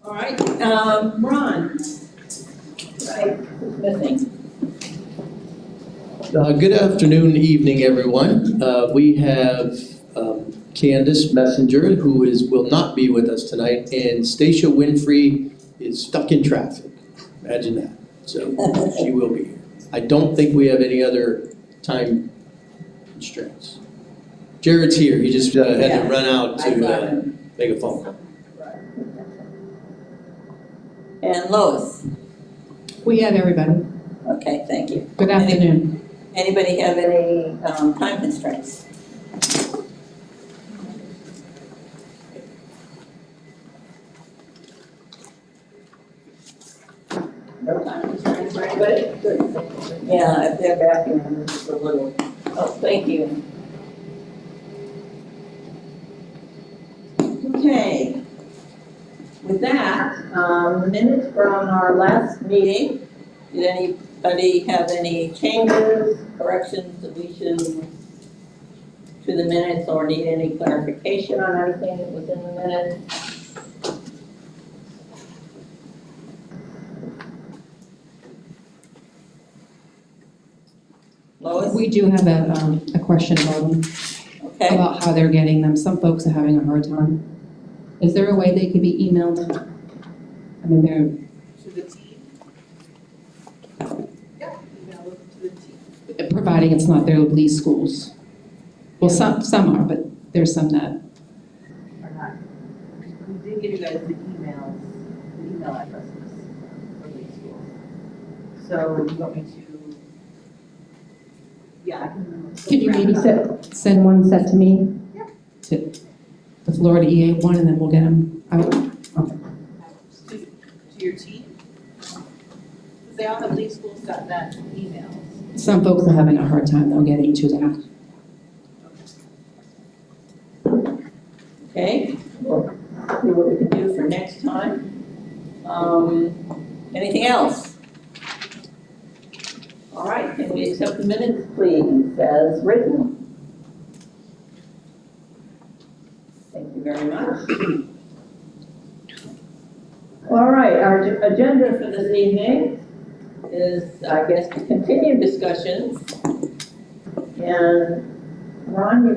All right, Ron. Right, who's missing? Good afternoon, evening, everyone. We have Candace Messenger, who will not be with us tonight, and Stacia Winfrey is stuck in traffic. Imagine that. So she will be here. I don't think we have any other time constraints. Jared's here. He just had to run out to make a phone call. And Lois. We have everybody. Okay, thank you. Good afternoon. Anybody have any time constraints? No time constraints for anybody? Good. Yeah, if they're back in just a little. Oh, thank you. Okay. With that, the minutes from our last meeting, did anybody have any changes, corrections, deletions to the minutes, or need any clarification on anything that was in the minutes? Lois? We do have a question about them, Okay. about how they're getting them. Some folks are having a hard time. Is there a way they could be emailed? I mean, they're, To the team? Yeah, email them to the team. providing it's not their lease schools. Well, some are, but there's some that, Or not. We did give you guys the emails, the email addresses for the school. So you want me to? Yeah, I can. could you maybe send one set to me? Yeah. To the Florida EA one, and then we'll get them out. Okay. To your team? Because they all have leaseschools.net emails. Some folks are having a hard time though getting to that. Okay, we'll see what we can do for next time. Anything else? All right, can we accept the minutes, please, as written? Thank you very much. All right, our agenda for this evening is, I guess, to continue discussions. And Ron, you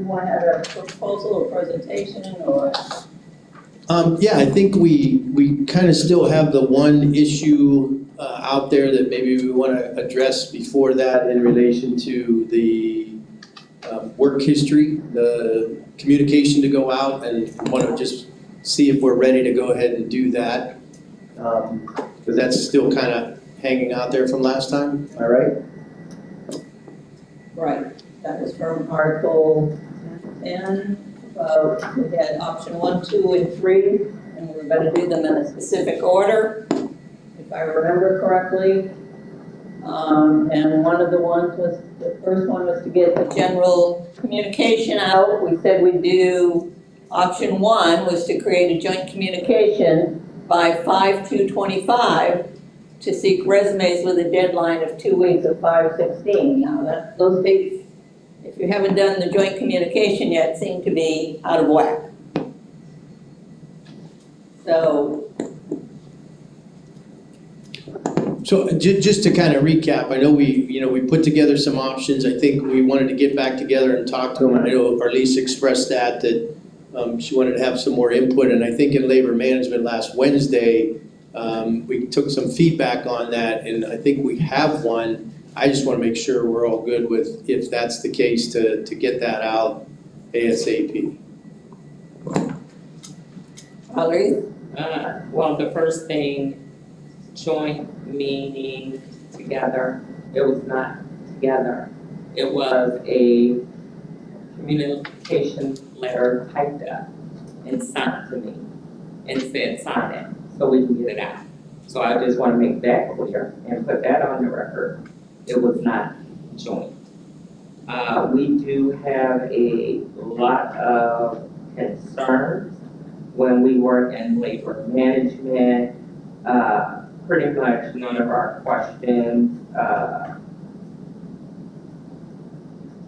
want to have a proposal or presentation or? Yeah, I think we kind of still have the one issue out there that maybe we want to address before that in relation to the work history, the communication to go out, and want to just see if we're ready to go ahead and do that. Because that's still kind of hanging out there from last time, am I right? Right, that was from Article 10. We had option 1, 2, and 3, and we were going to do them in a specific order, if I remember correctly. And one of the ones was, the first one was to get the general communication out. We said we'd do, option 1 was to create a joint communication by 5/2/25 to seek resumes with a deadline of 2 weeks of 5/16. Now, those dates, if you haven't done the joint communication yet, seem to be out of whack. So just to kind of recap, I know we put together some options. I think we wanted to get back together and talk to them. I know Arlise expressed that she wanted to have some more input, and I think in labor management last Wednesday, we took some feedback on that, and I think we have one. I just want to make sure we're all good with, if that's the case, to get that out ASAP. Valerie? Well, the first thing, joint meaning together, it was not together. It was a communication letter typed up and sent to me and said sign it so we can get it out. So I just want to make that clear and put that on the record. It was not joint. We do have a lot of concerns when we work in labor management. Pretty much none of our questions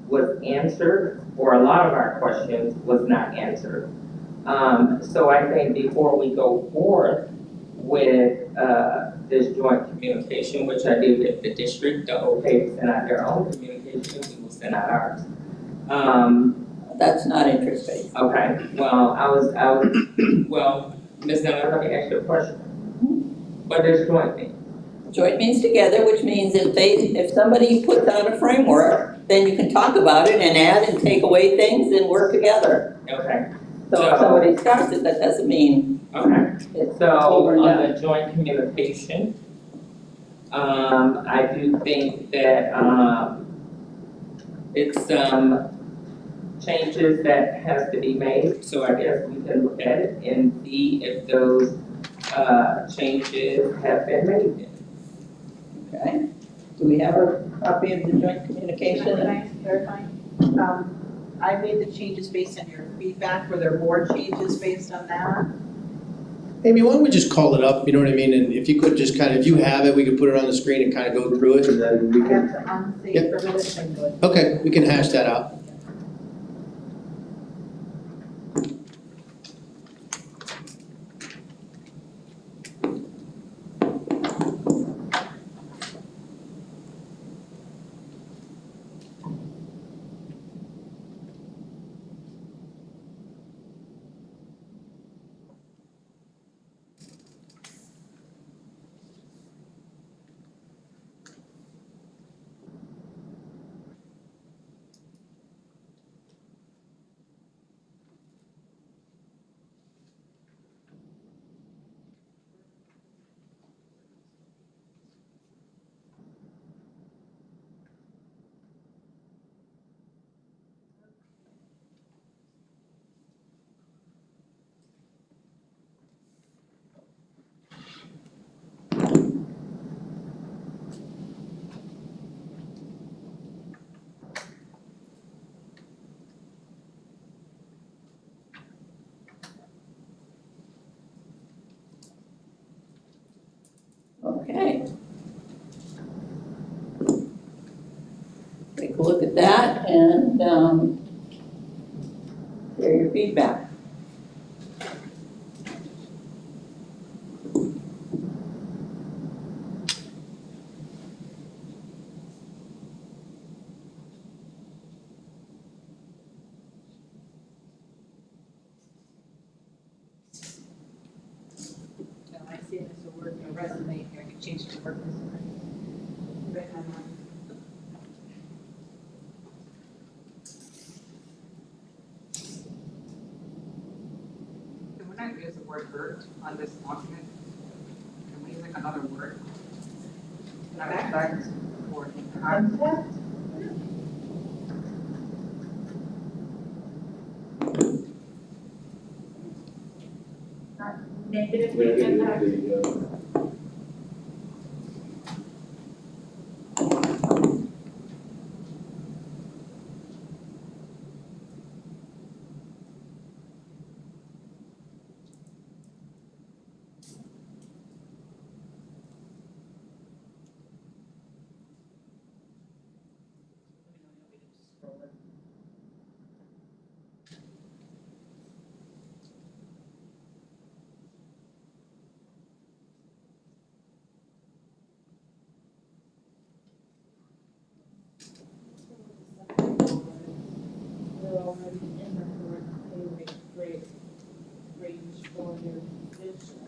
was answered, or a lot of our questions was not answered. So I think before we go forth with, this joint communication, which I did with the district, the okay to send out their own communication, we will send out ours. That's not interest-based. Okay, well, well, Ms. Dillon, let me ask you a question. What does joint mean? Joint means together, which means if somebody puts out a framework, then you can talk about it and add and take away things and work together. Okay, So if somebody starts it, that doesn't mean okay. it's So over and on done. the joint communication, I do think that, it's some changes that has to be made. So I guess we can look at it and see if those, changes have been made. Okay? Do we have a copy of the joint Can communication? I clarify? I made the changes based on your feedback, were there more changes based on that? Amy, why don't we just call it up, you know what I mean? And if you could just kind of, if you have it, we could put it on the screen and kind of go through it and then we I can, have to unsafe Yep. for minutes and good. okay, we can hash that out. Okay. Take a look at that and hear your feedback. No, I see it as a word, a resume here, you changed it to work resume. Right on that. Can we not use the word hurt on this document? Can we use like another word? Not affect or impact? Negatively impact. They're already in the correct pay rate range for their position.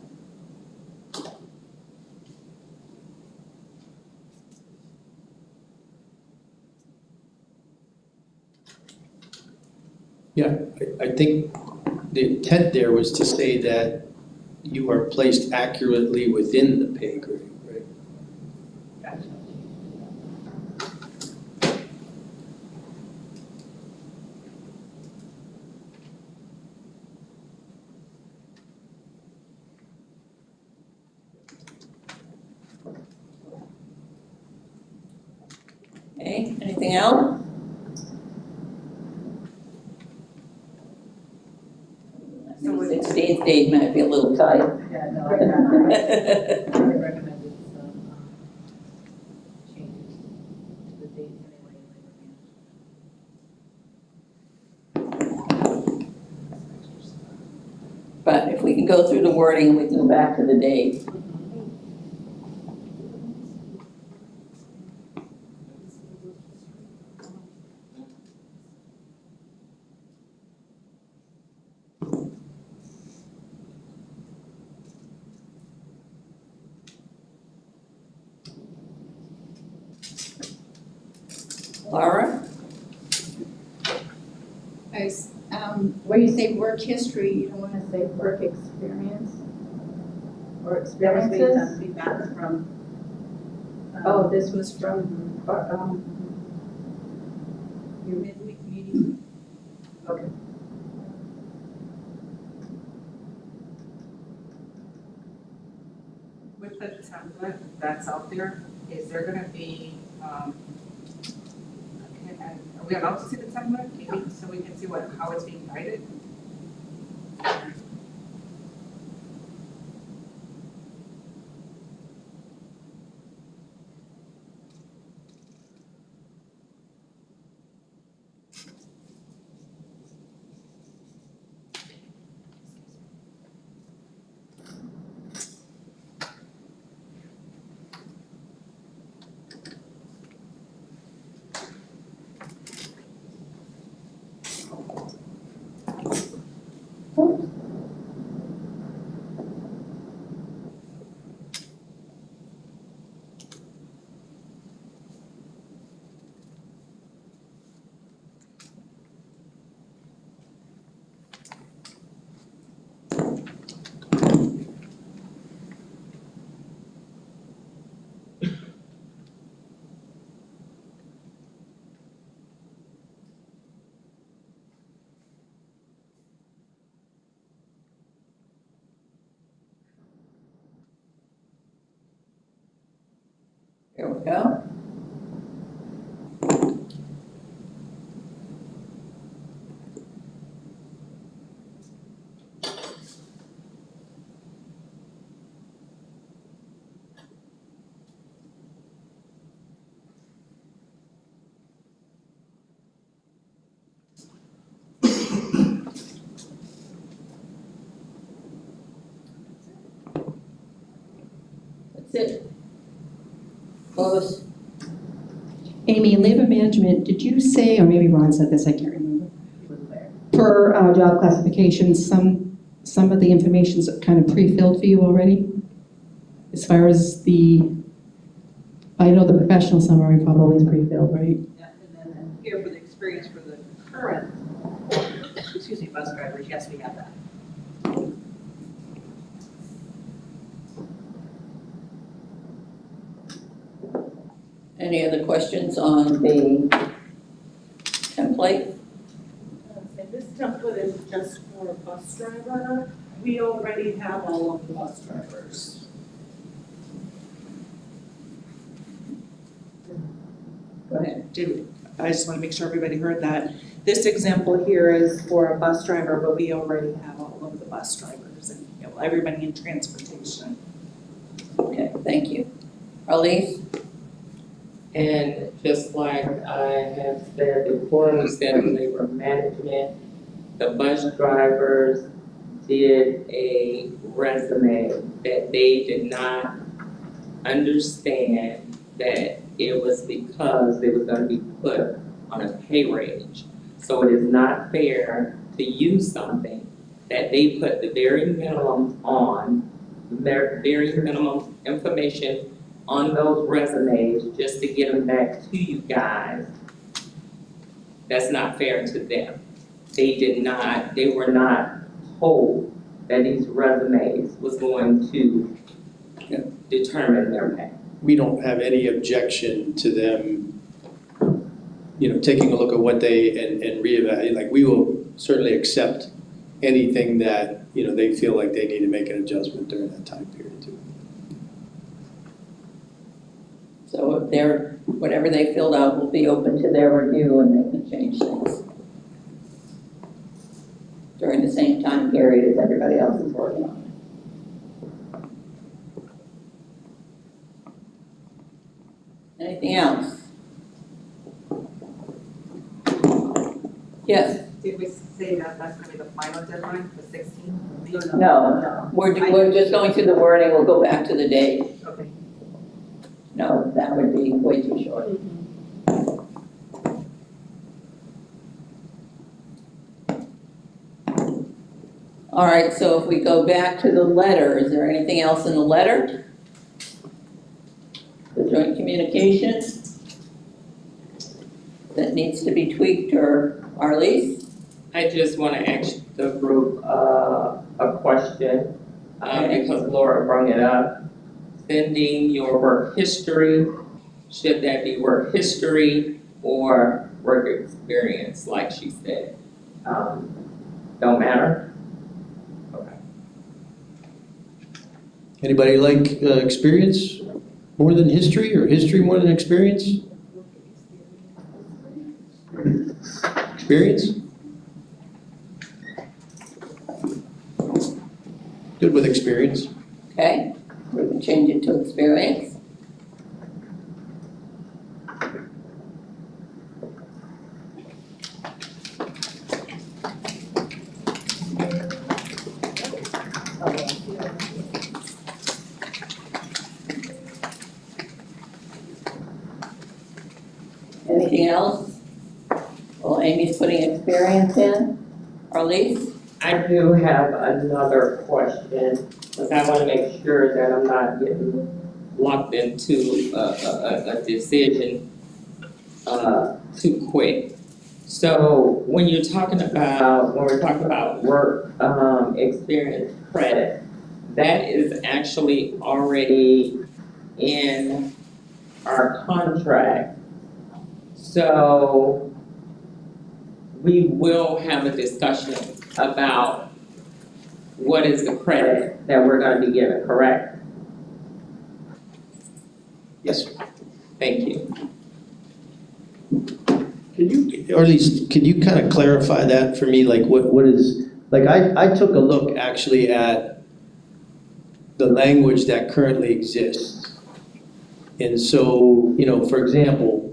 Yeah, I think the intent there was to say that you are placed accurately within the pay grade, right? Gotcha. Okay, anything else? So The it's- 16th date might be a little tight. Yeah, no, I recommended some changes to the dates anyway. can go through the wording and we can go back to the date. Laura? Where you say work history, you don't want to say work experience? Or There was based experiences? on feedback from. Oh, this was from, your midweek meeting? Okay. With the template that's out there, is there gonna be, are we allowed to see the template, maybe, so we can see how it's being guided? Here we go. That's it. Lois? Amy, labor management, did you say, or maybe Ron said this, I can't remember. He was there. For job classifications, some of the information's kind of pre-filled for you already? As far as I know the professional summary probably is pre-filled, right? Yeah, and then here for the experience for the current, bus drivers, yes, we have that. Any other questions on the template? And this template is just for a bus driver. We already have all of the bus drivers. Go ahead. I just want to make sure everybody heard that. This example here is for a bus driver, but we already have all of the bus drivers and, everybody in transportation. Okay, thank you. Elise? And just like I have said before, we said labor management, the bus drivers did a resume that they did not understand that it was because they was gonna be put on a pay range. So it is not fair to use something that they put the very minimum on, their very minimum information on those resumes just to get them back to you guys. That's not fair to them. They were not told that these resumes was going to determine their pay. We don't have any objection to them, taking a look at what they, and reevaluate. Like, we will certainly accept anything that, they feel like they need to make an adjustment during that time period too. So if whatever they filled out will be open to their review and they can change things during the same time period as everybody else is working on it. Anything else? Yes? Did we say that that's gonna be the final deadline, the 16th? No, we're just going through the wording, we'll go back to the date. Okay. No, that would be way too short. All right, so if we go back to the letter, is there anything else in the letter? The joint communication that needs to be tweaked or Arlise? I just want to ask the group a question, because Laura brought it up. Sending your work history, should that be work history or work experience, like she said? Don't matter? Okay. Anybody like experience more than history, or history more than experience? Experience? Good with experience. Okay, we can change it to experience. Anything else? Well, Amy's putting experience in. Arlise? I do have another question, because I want to make sure that I'm not getting locked into a decision too quick. So when we're talking about work experience credit, that is actually already in our contract. So we will have a discussion about what is the credit that we're going to be given, correct? Yes. Thank you. Can you, or at least, can you kind of clarify that for me? Like, what is, like, I took a look actually at the language that currently exists. And so, you know, for example,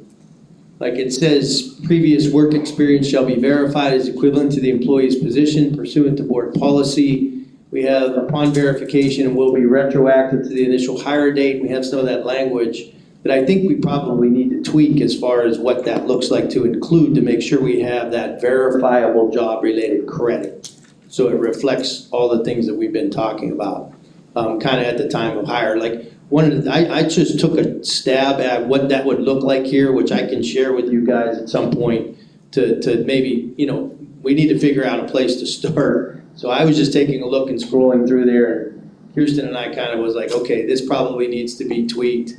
like it says, previous work experience shall be verified as equivalent to the employee's position pursuant to board policy. We have upon verification and will be retroactive to the initial hire date. We have some of that language that I think we probably need to tweak as far as what that looks like to include to make sure we have that verifiable job-related credit. So it reflects all the things that we've been talking about, kind of at the time of hire. Like, I just took a stab at what that would look like here, which I can share with you guys at some point to maybe, you know, we need to figure out a place to start. So I was just taking a look and scrolling through there, and Kirsten and I kind of was like, okay, this probably needs to be tweaked.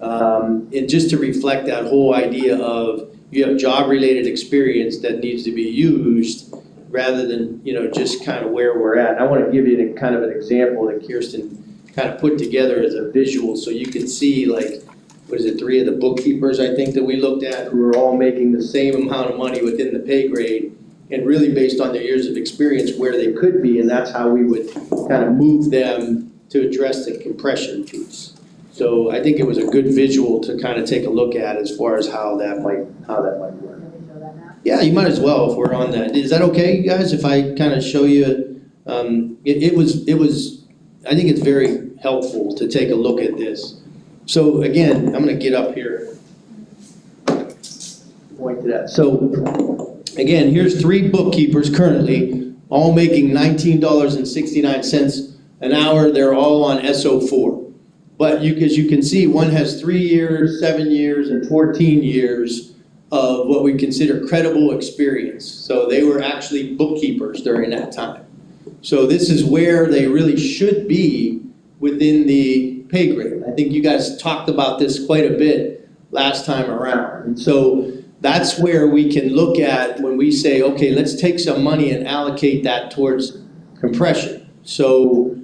And just to reflect that whole idea of you have job-related experience that needs to be used rather than, you know, just kind of where we're at. And I want to give you kind of an example that Kirsten kind of put together as a visual so you can see, like, what is it, 3 of the bookkeepers I think that we looked at who are all making the same amount of money within the pay grade, and really based on their years of experience where they could be, and that's how we would kind of move them to address the compression piece. So I think it was a good visual to kind of take a look at as far as how that might work. Can we show that now? Yeah, you might as well if we're on that. Is that okay, you guys, if I kind of show you? It was. I think it's very helpful to take a look at this. So again, I'm gonna get up here. Point to that. So again, here's 3 bookkeepers currently, all making $19.69 an hour. They're all on SO4. But as you can see, one has 3 years, 7 years, and 14 years of what we consider credible experience. So they were actually bookkeepers during that time. So this is where they really should be within the pay grade. I think you guys talked about this quite a bit last time around. And so that's where we can look at when we say, okay, let's take some money and allocate that towards compression. So,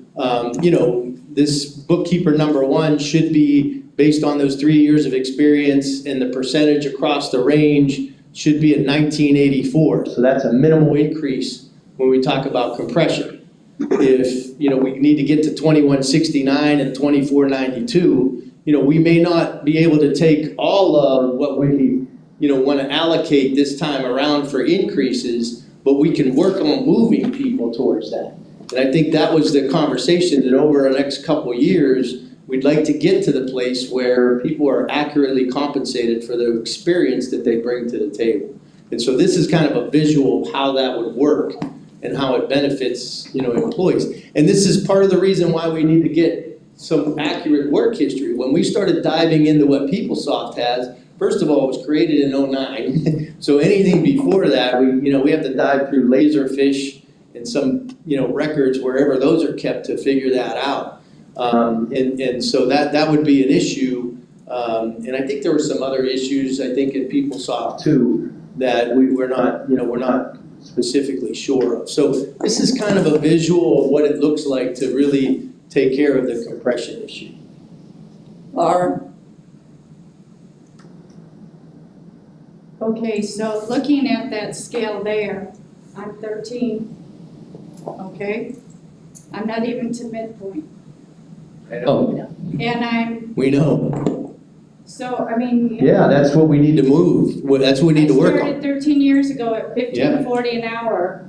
you know, this bookkeeper number 1 should be based on those 3 years of experience, and the percentage across the range should be at 1984. So that's a minimal increase when we talk about compression. If, you know, we need to get to 2169 and 2492, you know, we may not be able to take all of what we, you know, want to allocate this time around for increases, but we can work on moving people towards that. And I think that was the conversation, that over the next couple of years, we'd like to get to the place where people are accurately compensated for the experience that they bring to the table. And so this is kind of a visual of how that would work and how it benefits, employees. And this is part of the reason why we need to get some accurate work history. When we started diving into what PeopleSoft has, first of all, it was created in 2009. So anything before that, we have to dive through Laserfish and some, records wherever those are kept to figure that out. And so that would be an issue. And I think there were some other issues, I think, in PeopleSoft too, that we're not specifically sure of. So this is kind of a visual of what it looks like to really take care of the compression issue. Laura? Okay, so looking at that scale there, I'm 13, okay? I'm not even to midpoint. I know. And We know. so, I mean. Yeah, that's what we need to move. That's what we need to work I started on. 13 years ago at Yeah. $15.40 an hour.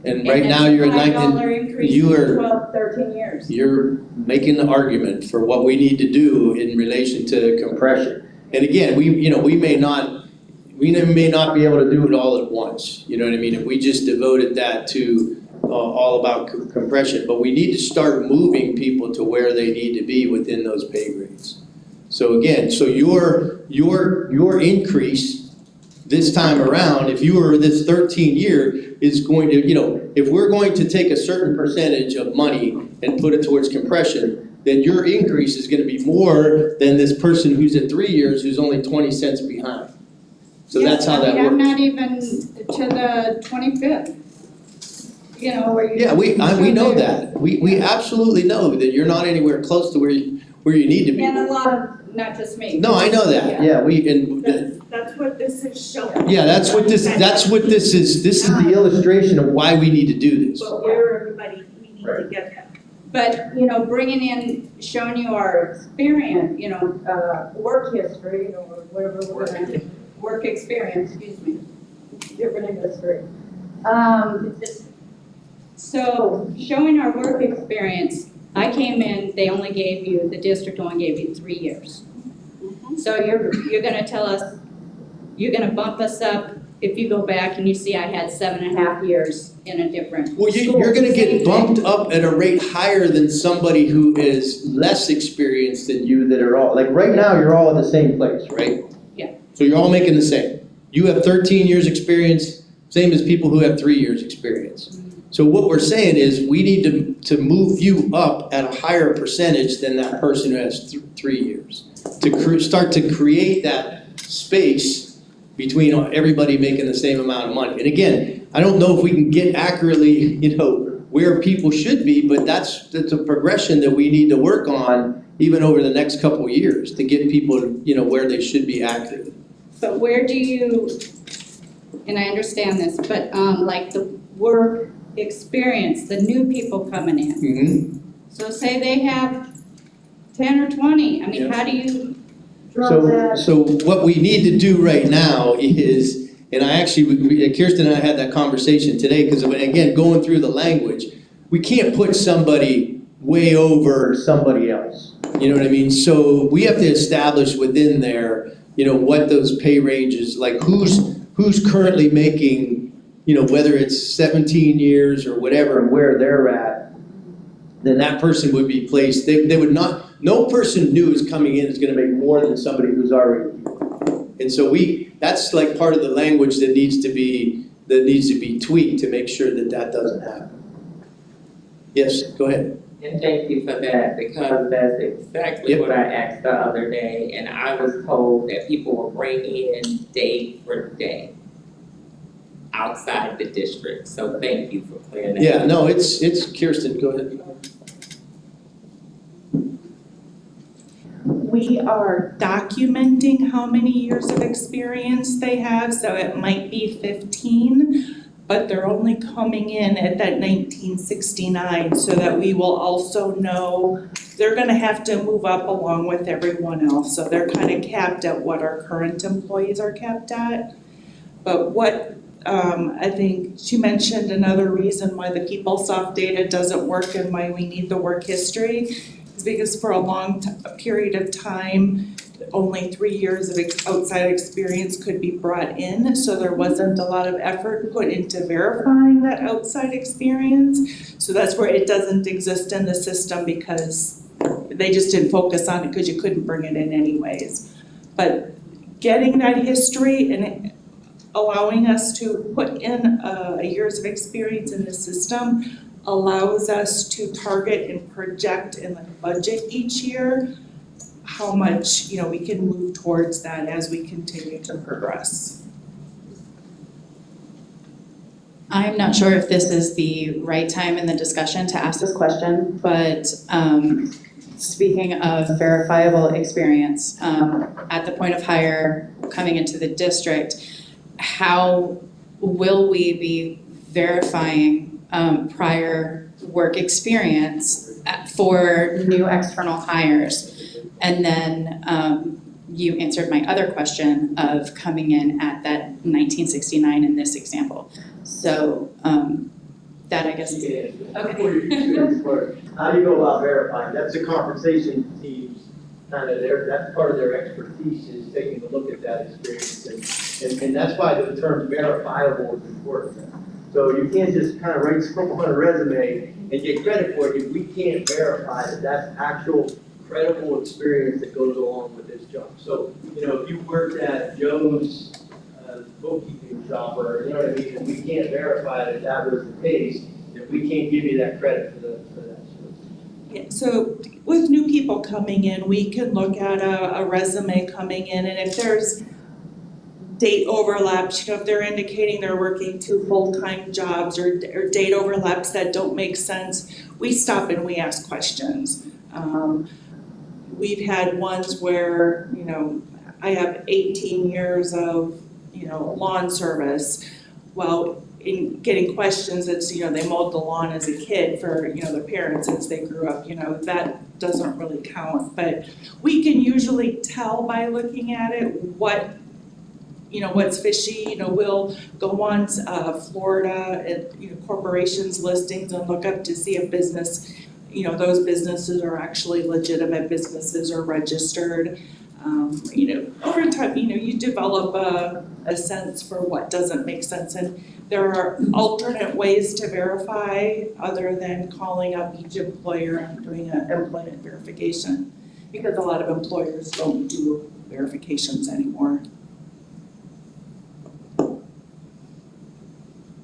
And right now you're at $5 increase you in are 12, 13 years. you're making the argument for what we need to do in relation to compression. And again, we may not be able to do it all at once. You know what I mean? If we just devoted that to all about compression, but we need to start moving people to where they need to be within those pay grades. So again, your increase this time around, if you were this 13-year, is going to, if we're going to take a certain percentage of money and put it towards compression, then your increase is going to be more than this person who's at 3 years who's only 20 cents behind. So that's how that works. I'm not even to the 25th. Where you. Yeah, we know that. We absolutely know that you're not anywhere close to where you need to be. And a lot of, not just me. No, I know that. Yeah, That's what this is showing. yeah, that's what this is. This is the illustration of why we need to do this. But where everybody, we need to get them. But, bringing in, showing you our experience, work history, or whatever we're gonna, work experience, excuse me, different industry. So, showing our work experience, I came in, the district only gave you 3 years. So you're gonna tell us, you're gonna bump us up if you go back and you see I had 7.5 years in a different Well, school. you're gonna get Same bumped thing. up at a rate higher than somebody who is less experienced than you that are all, like right now, you're all at the same place, right? Yeah. So you're all making the same. You have 13 years experience, same as people who have 3 years experience. So what we're saying is we need to move you up at a higher percentage than that person who has 3 years. To start to create that space between everybody making the same amount of money. And again, I don't know if we can get accurately, where people should be, but that's a progression that we need to work on even over the next couple of years to get people, where they should be accurately. But where do you, and I understand this, but like the work experience, the new people coming in. Mm-hmm. So say they have 10 or 20, I mean, how do you draw that? So what we need to do right now is, and Kirsten and I had that conversation today, because again, going through the language, we can't put somebody way over somebody else. You know what I mean? So we have to establish within there, what those pay ranges, like who's currently making, whether it's 17 years or whatever, and where they're at, then that person would be placed, they would not, no person new is coming in is gonna make more than somebody who's already here. And so that's like part of the language that needs to be tweaked to make sure that doesn't happen. Yes, go ahead. And thank you for that, because that's exactly what I asked the other day, and I was told that people will bring in day for day outside the district, so thank you for clearing that. Yeah, no, it's Kirsten, go ahead. We are documenting how many years of experience they have, so it might be 15, but they're only coming in at that 1969, so that we will also know they're gonna have to move up along with everyone else, so they're kind of capped at what our current employees are capped at. But what I think she mentioned another reason why the PeopleSoft data doesn't work and why we need the work history is because for a long period of time, only 3 years of outside experience could be brought in, so there wasn't a lot of effort put into verifying that outside experience. So that's where it doesn't exist in the system because they just didn't focus on it because you couldn't bring it in anyways. But getting that history and allowing us to put in a years of experience in the system allows us to target and project in the budget each year how much, we can move towards that as we continue to progress. I'm not sure if this is the right time in the discussion to ask this question, but speaking of verifiable experience, at the point of hire coming into the district, how will we be verifying prior work experience for new external hires? And then you answered my other question of coming in at that 1969 in this example. So that I guess is, Okay. How do you go about verifying? That's the compensation team's kind of that's part of their expertise is taking a look at that experience. And that's why the term verifiable is important. So you can't just kind of write something on a resume and get credit for it if we can't verify that that's actual credible experience that goes along with this job. So, if you worked at Joe's bookkeeping shop or, you know what I mean, and we can't verify that that was the case, then we can't give you that credit for that. Yeah, so with new people coming in, we can look at a resume coming in, and if there's date overlaps, if they're indicating they're working 2 full-time jobs or date overlaps that don't make sense, we stop and we ask questions. We've had ones where, I have 18 years of, lawn service. Well, in getting questions, it's, they mowed the lawn as a kid for, their parents since they grew up, that doesn't really count. But we can usually tell by looking at it what, what's fishy. We'll go on Florida and, corporations listings and look up to see if business, those businesses are actually legitimate businesses or registered. Over time, you develop a sense for what doesn't make sense. And there are alternate ways to verify other than calling up each employer and doing an employment verification, because a lot of employers don't do verifications anymore.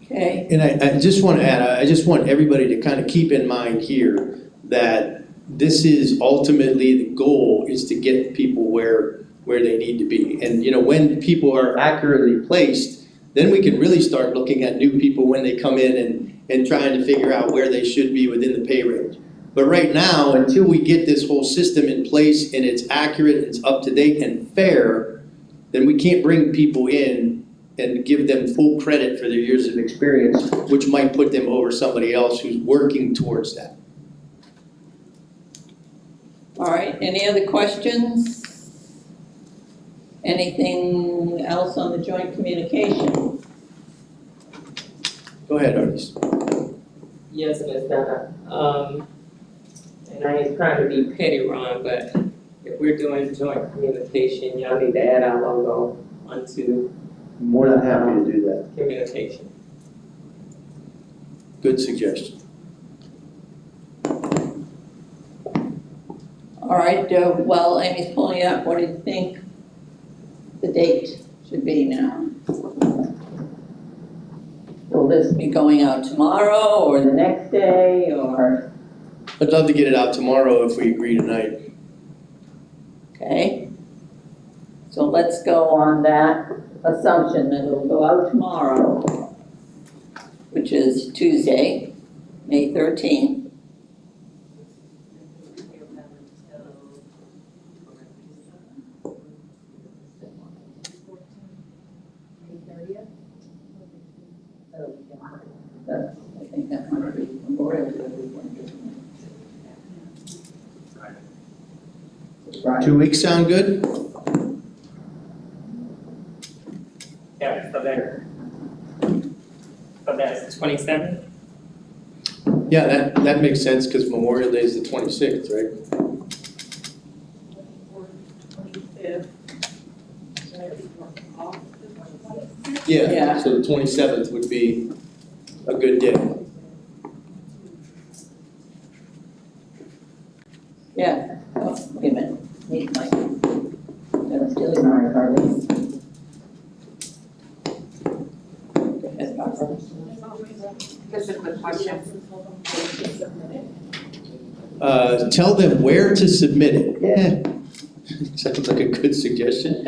Okay, And I just want to add, I just want everybody to kind of keep in mind here that this is ultimately the goal is to get people where they need to be. And when people are accurately placed, then we can really start looking at new people when they come in and trying to figure out where they should be within the pay range. But right now, until we get this whole system in place and it's accurate, it's up to date and fair, then we can't bring people in and give them full credit for their years of experience, which might put them over somebody else who's working towards that. all right, any other questions? Anything else on the joint communication? Go ahead, Artis. Yes, Ms. Donna. And I ain't trying to be petty, Ron, but if we're doing joint communication, y'all need to add our logo onto More than happy to do that. communication. Good suggestion. All right, well, Amy's pulling up, what do you think the date should be now? Will this be going out tomorrow or the next day or? I'd love to get it out tomorrow if we agree tonight. Okay. So let's go on that assumption that it'll go out tomorrow, which is Tuesday, May 13th. I think that might be Memorial Day weekend. 2 weeks sound good? Yeah, so there. So that's 27th? Yeah, that makes sense, because Memorial Day is the 26th, right? Or 25th. So I think we're off the 26th. Yeah. So the 27th would be a good day. Yeah, oh, wait a minute, need my, I'm still in my Harley. Go ahead, Barbara. Just a quick question. Tell them where to submit it. Yeah, sounds like a good suggestion.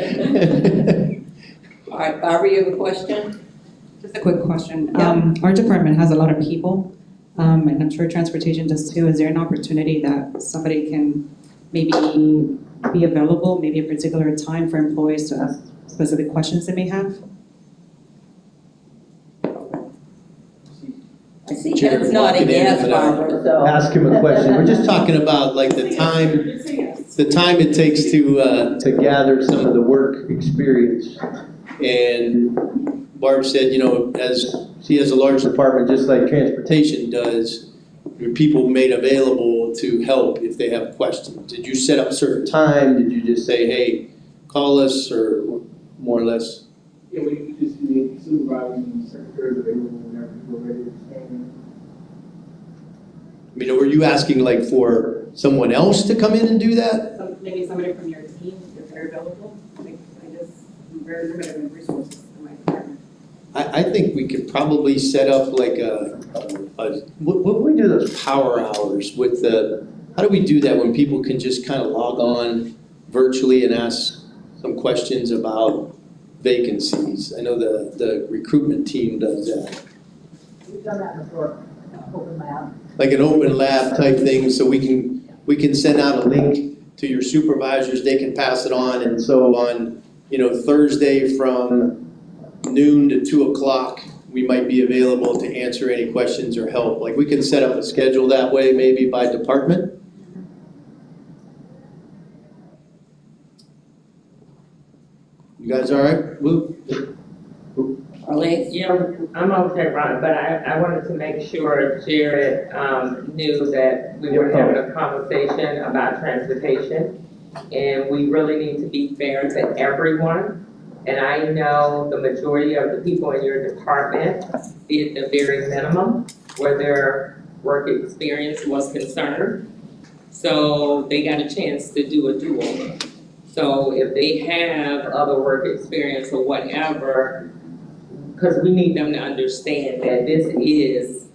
All right, Barbara, you have a question? Just a quick question. Yeah. Our department has a lot of people, and I'm sure transportation does too. Is there an opportunity that somebody can maybe be available, maybe a particular time for employees to ask specific questions they may have? I see Jared Jen's nodding walking in, yes, I'm gonna Barbara, so. Ask him a question. We're just talking about like the time it takes to gather some of the work experience. And Barb said, you know, as she has a large department, just like transportation does, there are people made available to help if they have questions. Did you set up a certain time? Did you just say, hey, call us, or more or less? Yeah, we just need supervisors and secretaries available whenever people are ready to stand. Mm-hmm. I mean, were you asking like for someone else to come in and do that? Maybe somebody from your team, if they're available. Like, I just, I'm very limited in resources in my department. I think we could probably set up like what we do those power hours with how do we do that when people can just kind of log on virtually and ask some questions about vacancies? I know the recruitment team does that. We've done that before, open lab. Like an open lab type thing, so we can send out a link to your supervisors, they can pass it on, and so on, you know, Thursday from noon to 2 o'clock, we might be available to answer any questions or help. Like we can set up a schedule that way, maybe by department. You guys all right? Lou? Arlene? Yeah, I'm okay, Ron, but I wanted to make sure Jared, knew that we were having a conversation about transportation. And we really need to be fair to everyone. And I know the majority of the people in your department did the very minimum where their work experience was concerned. So they got a chance to do a do-over. So if they have other work experience or whatever, because we need them to understand that this is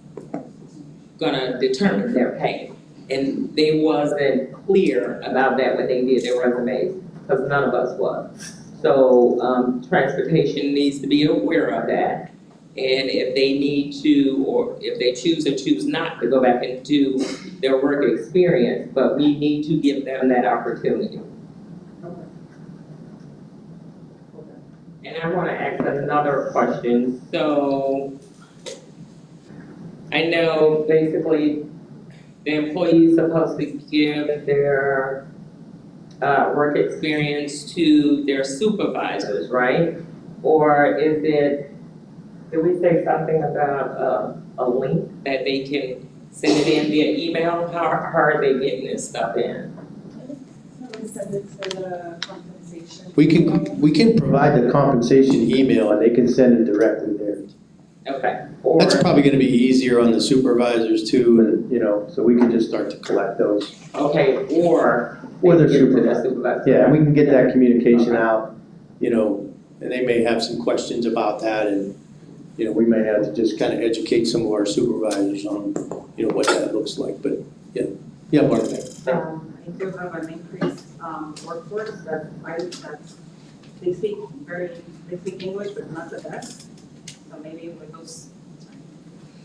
gonna determine their pay. And they wasn't clear about that when they did their resumes, because none of us was. So, transportation needs to be aware of that. And if they need to, or if they choose or choose not to go back and do their work experience, but we need to give them that opportunity. And I want to ask another question. So I know basically the employee is supposed to give their work experience to their supervisors, right? Or is it, did we say something about a link that they can send it in via email? How are they getting this stuff in? Send it to the compensation. We can provide the compensation email and they can send it directly there. Okay. That's probably gonna be easier on the supervisors too, and, you know, so we can just start to collect those. Okay, or Or their they give it to their supervisor. supervisor. Yeah, and we can get that communication out, you know, and they may have some questions about that, and, you know, we may have to just kind of educate some of our supervisors on, you know, what that looks like, but, yeah. Yeah, Mark. I do have an increased workforce they speak English, but not the best. So maybe with those.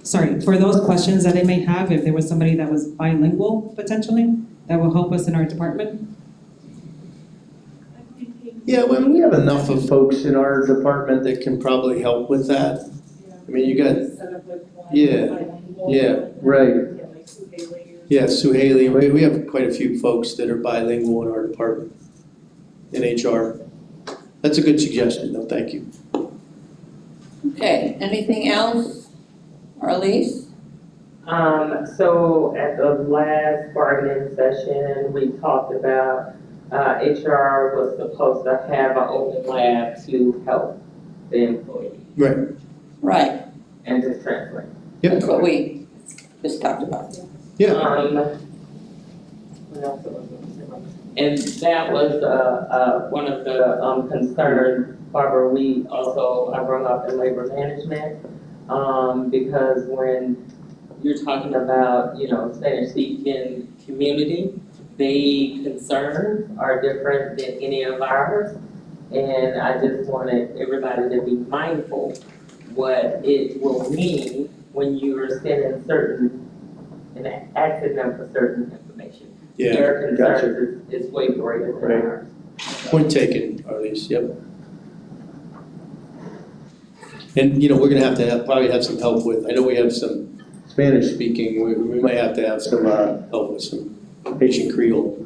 Sorry, for those questions that they may have, if there was somebody that was bilingual potentially, that will help us in our department? Yeah, well, we have enough of folks in our department that can probably help with that. I mean, you got, yeah, right. Yeah, Sue Haley, we have quite a few folks that are bilingual in our department, in HR. That's a good suggestion, though, thank you. Okay, anything else? Arlise? So at the last bargaining session, we talked about, HR was supposed to have an open lab to help the employee Right. Right, and just translate. that's what we just talked about. Yeah. What else was it? And that was, one of the, concerns, Barbara, I brought up in labor management, because when you're talking about, Spanish-speaking community, they concerns are different than any of ours. And I just wanted everybody to be mindful what it will mean when you're sending and asking them for certain information. Yeah, Their gotcha. concerns is way greater than Right. ours. Point taken, Arlise, yep. And, we're gonna have to probably have some help with, I know we have some Spanish speaking, we might have to have some, help with some Haitian Creole.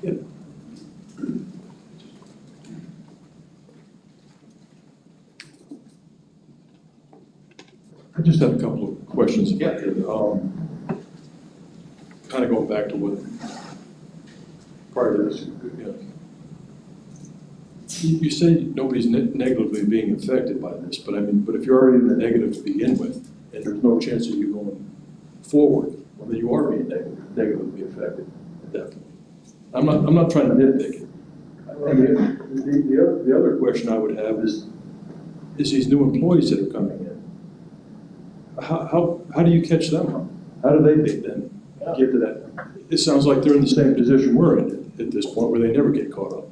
Yep. I just have a couple of questions. Yeah. Kind of going back to what, prior to this, you say nobody's negatively being affected by this, but if you're already in the negative to begin with, and there's no chance of you going forward, well, then you are being negatively affected at that point. I'm not trying to nitpick it. The other question I would have is these new employees that are coming in, how do you catch them up? How do they then get to that? It sounds like they're in the same position we're in at this point, where they never get caught up.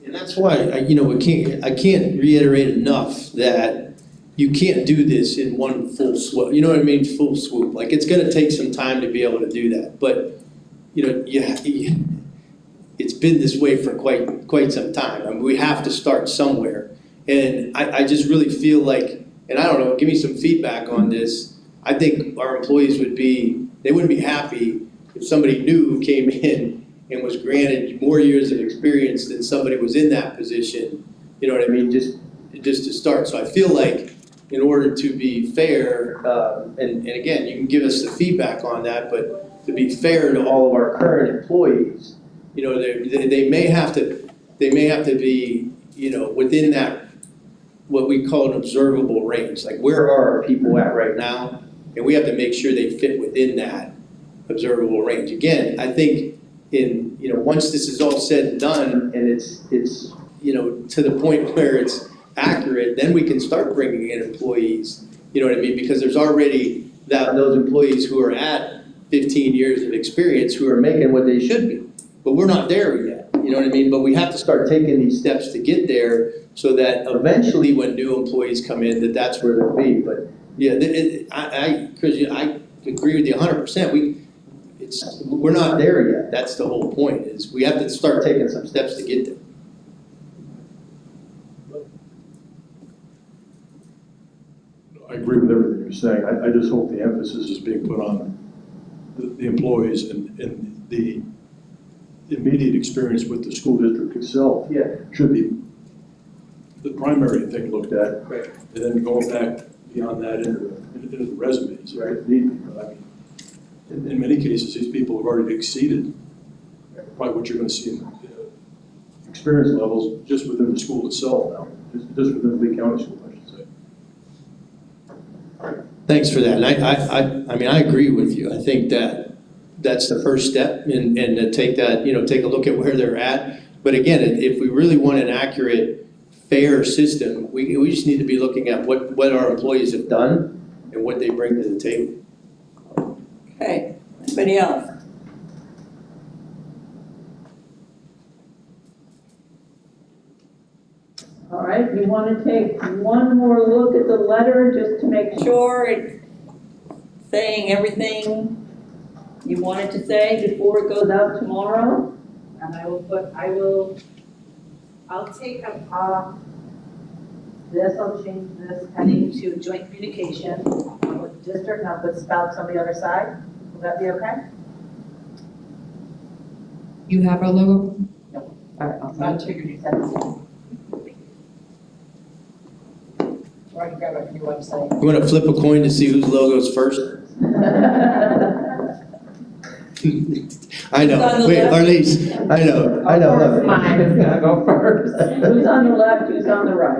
And that's why, I can't reiterate enough that you can't do this in one full swoop, full swoop. Like, it's gonna take some time to be able to do that, but, it's been this way for quite some time. I mean, we have to start somewhere. And I just really feel like, and I don't know, give me some feedback on this. I think our employees wouldn't be happy if somebody new came in and was granted more years of experience than somebody was in that position, just to start. So I feel like in order to be fair, and again, you can give us the feedback on that, but to be fair to all of our current employees, they may have to be, within that, what we call an observable range. Like, where are our people at right now? And we have to make sure they fit within that observable range. Again, I think once this is all said and done, and it's to the point where it's accurate, then we can start bringing in employees, because there's already those employees who are at 15 years of experience who are making what they should be. But we're not there yet, but we have to start taking these steps to get there so that eventually when new employees come in, that's where they'll be. But yeah, I agree with you 100%. We're not there yet. That's the whole point, is we have to start taking some steps to get there. I agree with everything you're saying. I just hope the emphasis is being put on the employees and the immediate experience with the school district itself. Yeah. Should be the primary thing looked at. Right. And then going back beyond that into the resumes. Right. If need be. But in many cases, these people have already exceeded probably what you're going to see in experience levels just within the school itself now, just within the Lee County School, I should say. Thanks for that. And I agree with you. I think that's the first step, and to take that, take a look at where they're at. But again, if we really want an accurate, fair system, we just need to be looking at what our employees have done and what they bring to the table. Okay, anybody else? All right, you want to take one more look at the letter just to make sure it's saying everything you wanted to say before it goes out tomorrow? And I'll take off this, I'll change this heading to joint communication with the district, and I'll put SPALC on the other side. Will that be okay? You have our logo? All right, I figured you said the same. Or I can grab it from your website. You wanna flip a coin to see whose logo's first? I know, wait, Arlise, I know, Of course, look. mine is gonna go first. Who's on the left, who's on the right?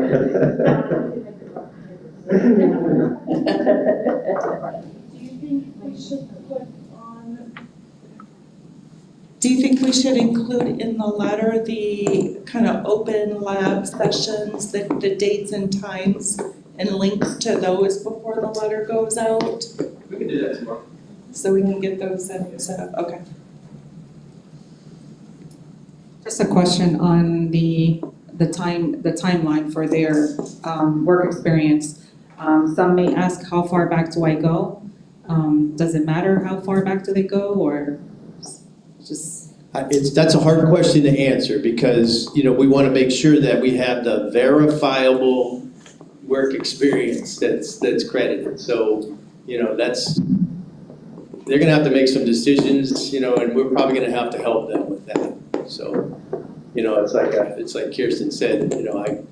Do you think we should include in the letter the kind of open lab sessions, the dates and times and links to those before the letter goes out? We can do that tomorrow. So we can get those set up, okay. Just a question on the timeline for their work experience. Some may ask, how far back do I go? Does it matter how far back do they go, or just? That's a hard question to answer because, you know, we want to make sure that we have the verifiable work experience that's credited. So, you know, they're gonna have to make some decisions, you know, and we're probably gonna have to help them with that. So, you know, it's like Kirsten said, you know, I've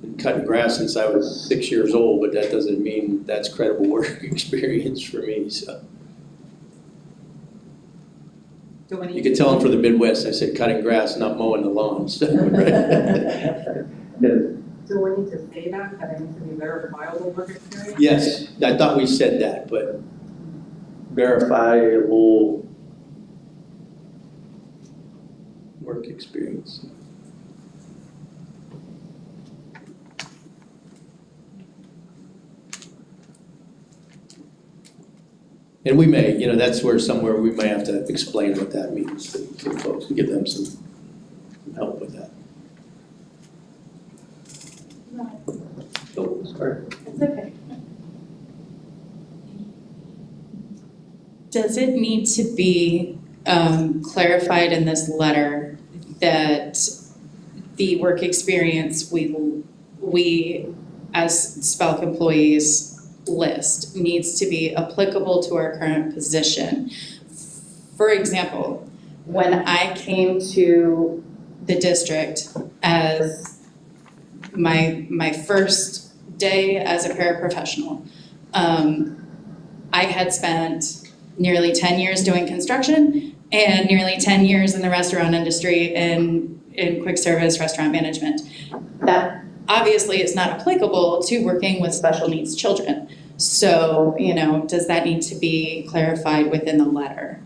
been cutting grass since I was 6 years old, but that doesn't mean that's credible work experience for me, so. You can tell I'm from the Midwest, I said cutting grass, not mowing the lawn, so. Do we need to say that it needs to be verifiable work experience? Yes, I thought we said that, but verifiable work experience. And we may, you know, that's where somewhere we may have to explain what that means to folks, to give them some help with that. Oh, sorry. It's okay. Does it need to be clarified in this letter that the work experience we as SPALC employees list needs to be applicable to our current position? For example, when I came to the district as my first day as a paraprofessional, I had spent nearly 10 years doing construction and nearly 10 years in the restaurant industry in quick service restaurant management. That obviously is not applicable to working with special needs children. So, you know, does that need to be clarified within the letter?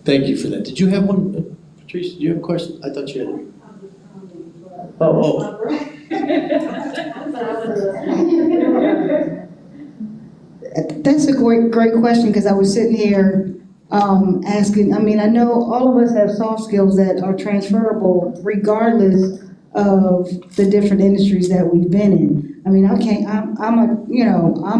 Thank you for that. Did you have one, Patrice, did you have a question? I thought you had. Oh. That's a great question, because I was sitting here asking, I mean, I know all of us have soft skills that are transferable regardless of the different industries that we've been in. I mean, I'm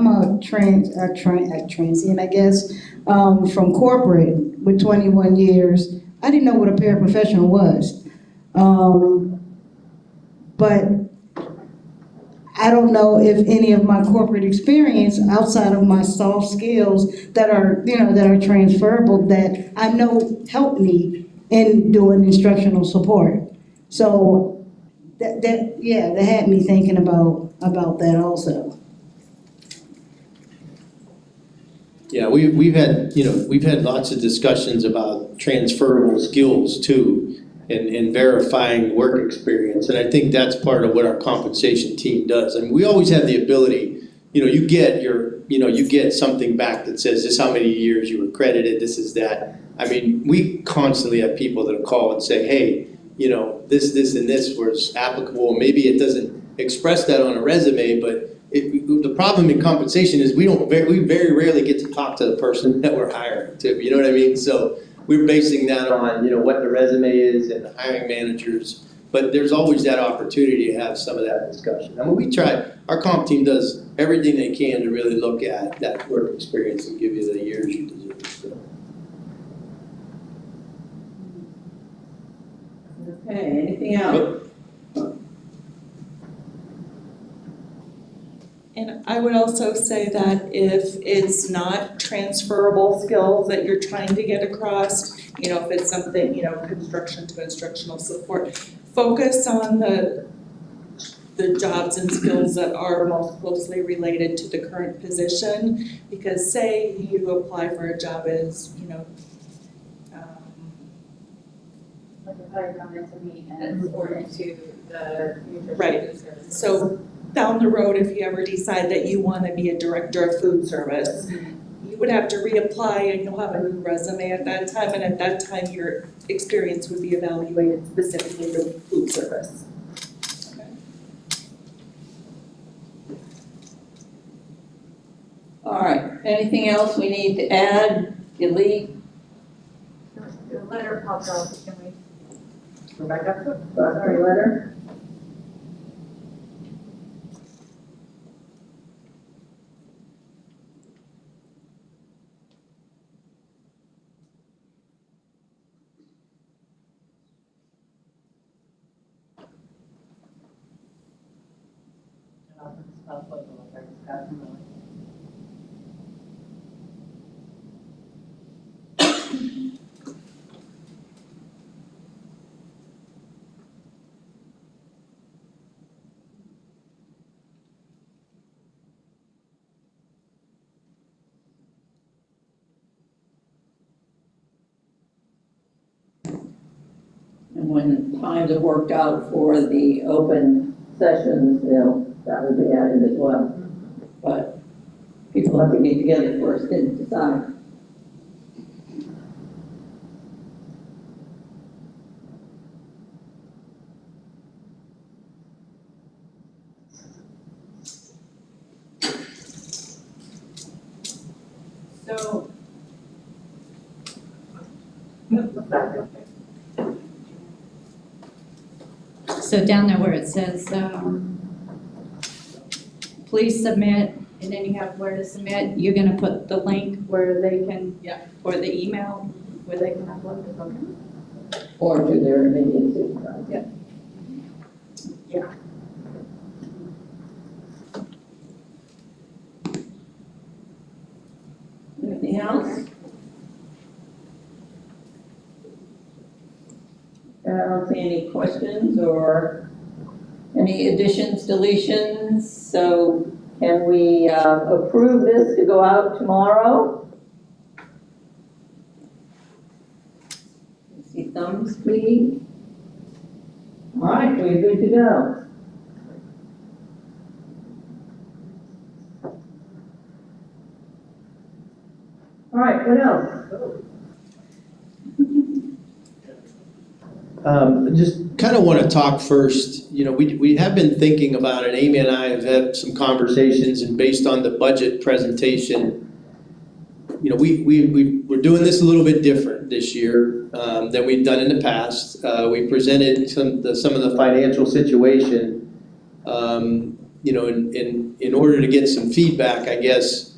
a transient, I guess, from corporate with 21 years. I didn't know what a paraprofessional was. But I don't know if any of my corporate experience outside of my soft skills that are transferable, that I know help me in doing instructional support. So that had me thinking about that also. Yeah, we've had lots of discussions about transferable skills too, and verifying work experience, and I think that's part of what our compensation team does. And we always have the ability, you get something back that says this is how many years you were credited, this is that. I mean, we constantly have people that call and say, hey, this and this was applicable. Maybe it doesn't express that on a resume, but the problem in compensation is we very rarely get to talk to the person that we're hiring too, you know what I mean? So we're basing that on, what the resume is and the hiring managers, but there's always that opportunity to have some of that discussion. I mean, we try, our comp team does everything they can to really look at that work experience and give you the years you deserve. So. Okay, anything else? And I would also say that if it's not transferable skills that you're trying to get across, if it's something, construction to instructional support, focus on the jobs and skills that are most closely related to the current position. Because say you apply for a job as, Like if I come into me and or into the nutrition Right. food services. so down the road, if you ever decide that you want to be a director of food service, you would have to reapply and you'll have a new resume at that time, and at that time, your experience would be evaluated specifically for food service. All right, anything else we need to add, delete? The letter popped up, can we go back up to it? Sorry, letter? And when times are worked out for the open sessions, that will be added as well. But people have to get together first and decide. So, so down there where it says, please submit, and then you have where to submit, you're gonna put the link where they can, or the email where they can upload it, okay? Or to their immediate supervisor. Anything else? I don't see any questions or any additions, deletions, so can we approve this to go out tomorrow? See thumbs, please. All right, we're good to go. All right, what else? Just kind of want to talk first, we have been thinking about it, Amy and I have had some conversations, and based on the budget presentation, we're doing this a little bit different this year than we've done in the past. We presented some of the financial situation, in order to get some feedback, I guess.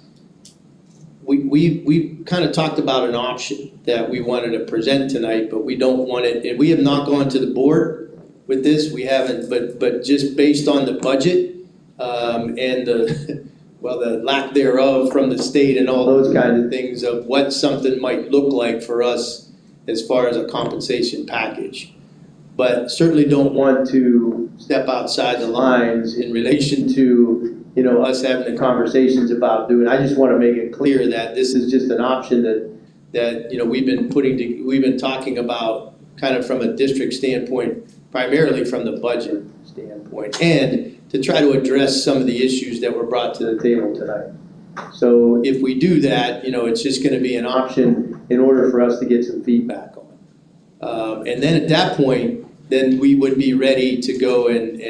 We kind of talked about an option that we wanted to present tonight, but we don't want it, and we have not gone to the board with this, we haven't, but just based on the budget, and the lack thereof from the state and all those kinds of things of what something might look like for us as far as a compensation package. But certainly don't want to step outside the lines in relation to us having the conversations about doing. I just want to make it clear that this is just an option that we've been talking about kind of from a district standpoint, primarily from the budget standpoint, and to try to address some of the issues that were brought to the table tonight. So if we do that, it's just going to be an option in order for us to get some feedback on. And then at that point, then we would be ready to go and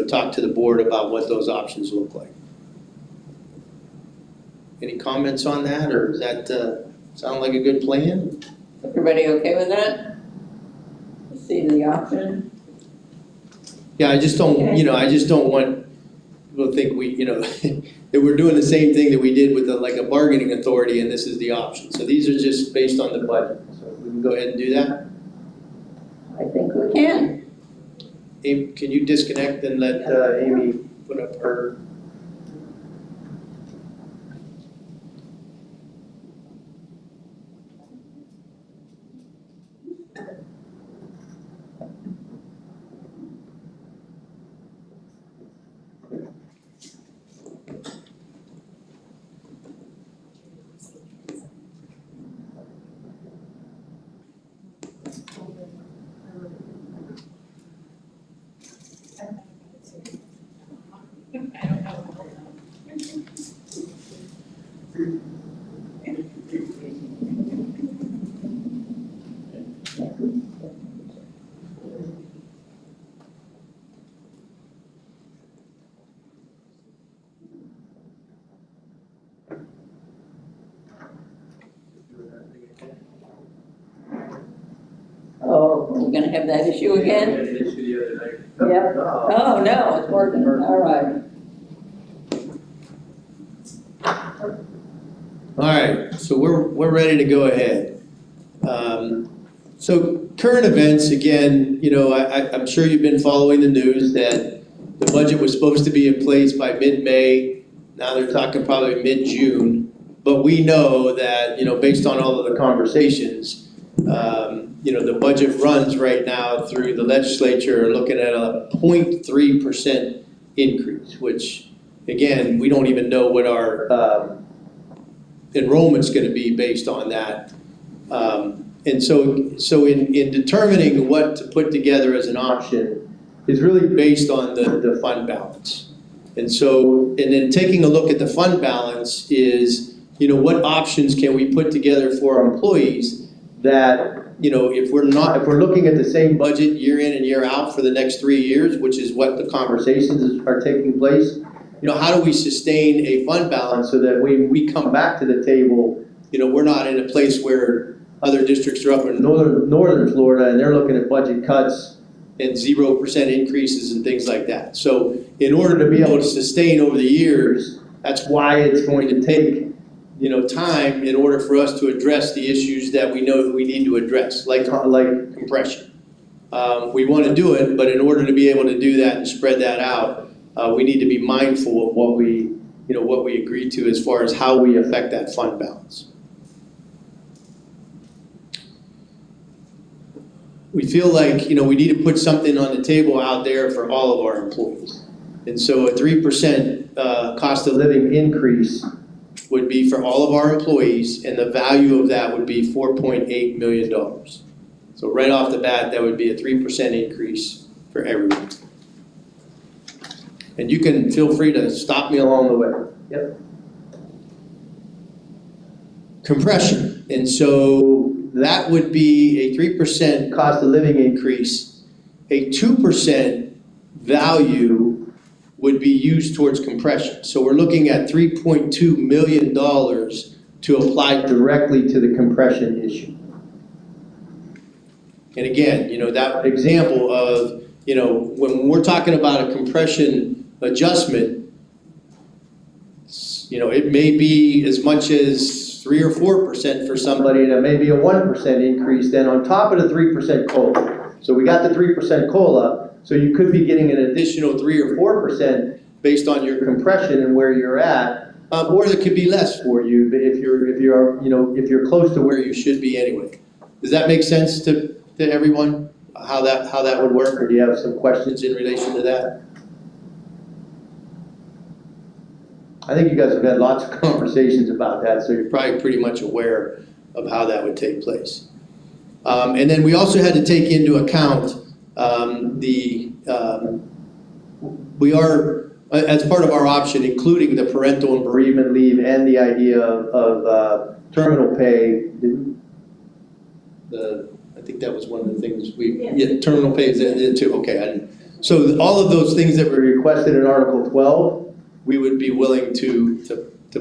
talk to the board about what those options look like. Any comments on that, or does that sound like a good plan? Everybody okay with that? See the option? Yeah, I just don't want people to think that we're doing the same thing that we did with like a bargaining authority, and this is the option. So these are just based on the budget. So we can go ahead and do that. I think we can. Amy, can you disconnect and let Amy put up her? gonna have that issue again? We had an issue the other night. Yep. Oh, no, it's working, all right. All right, so we're ready to go ahead. So current events, again, you know, I'm sure you've been following the news that the budget was supposed to be in place by mid-May. Now they're talking probably mid-June. But we know that, you know, based on all of the conversations, you know, the budget runs right now through the legislature looking at a 0.3% increase, which, again, we don't even know what our enrollment's going to be based on that. And so in determining what to put together as an option is really based on the fund balance. And so, and then taking a look at the fund balance is, you know, what options can we put together for our employees that, you know, if we're looking at the same budget year in and year out for the next 3 years, which is what the conversations are taking place, you know, how do we sustain a fund balance so that when we come back to the table, you know, we're not in a place where other districts are up in northern Florida and they're looking at budget cuts and 0% increases and things like that. So in order to be able to sustain over the years, that's why it's going to take, you know, time in order for us to address the issues that we know that we need to address, like compression. We want to do it, but in order to be able to do that and spread that out, we need to be mindful of what we agree to as far as how we affect that fund balance. We feel like, you know, we need to put something on the table out there for all of our employees. And so a 3% cost of living increase would be for all of our employees, and the value of that would be $4.8 million. So right off the bat, that would be a 3% increase for everyone. And you can feel free to stop me along the way. Yep. Compression. And so that would be a 3% cost of living increase. A 2% value would be used towards compression. So we're looking at $3.2 million to apply directly to the compression issue. And again, you know, that example of, you know, when we're talking about a compression adjustment, you know, it may be as much as 3 or 4% for somebody, and it may be a 1% increase then on top of the 3% COLA. So we got the 3% COLA, so you could be getting an additional 3 or 4% based on your compression and where you're at, or there could be less for you if you're close to where you should be anyway. Does that make sense to everyone? How that would work, or do you have some questions in relation to that? I think you guys have had lots of conversations about that, so you're probably pretty much aware of how that would take place. And then we also had to take into account we are, as part of our option, including the parental and bereavement leave and the idea of terminal pay. I think that was one of the things terminal pay is in it too. Okay, so all of those things that were requested in Article 12, we would be willing to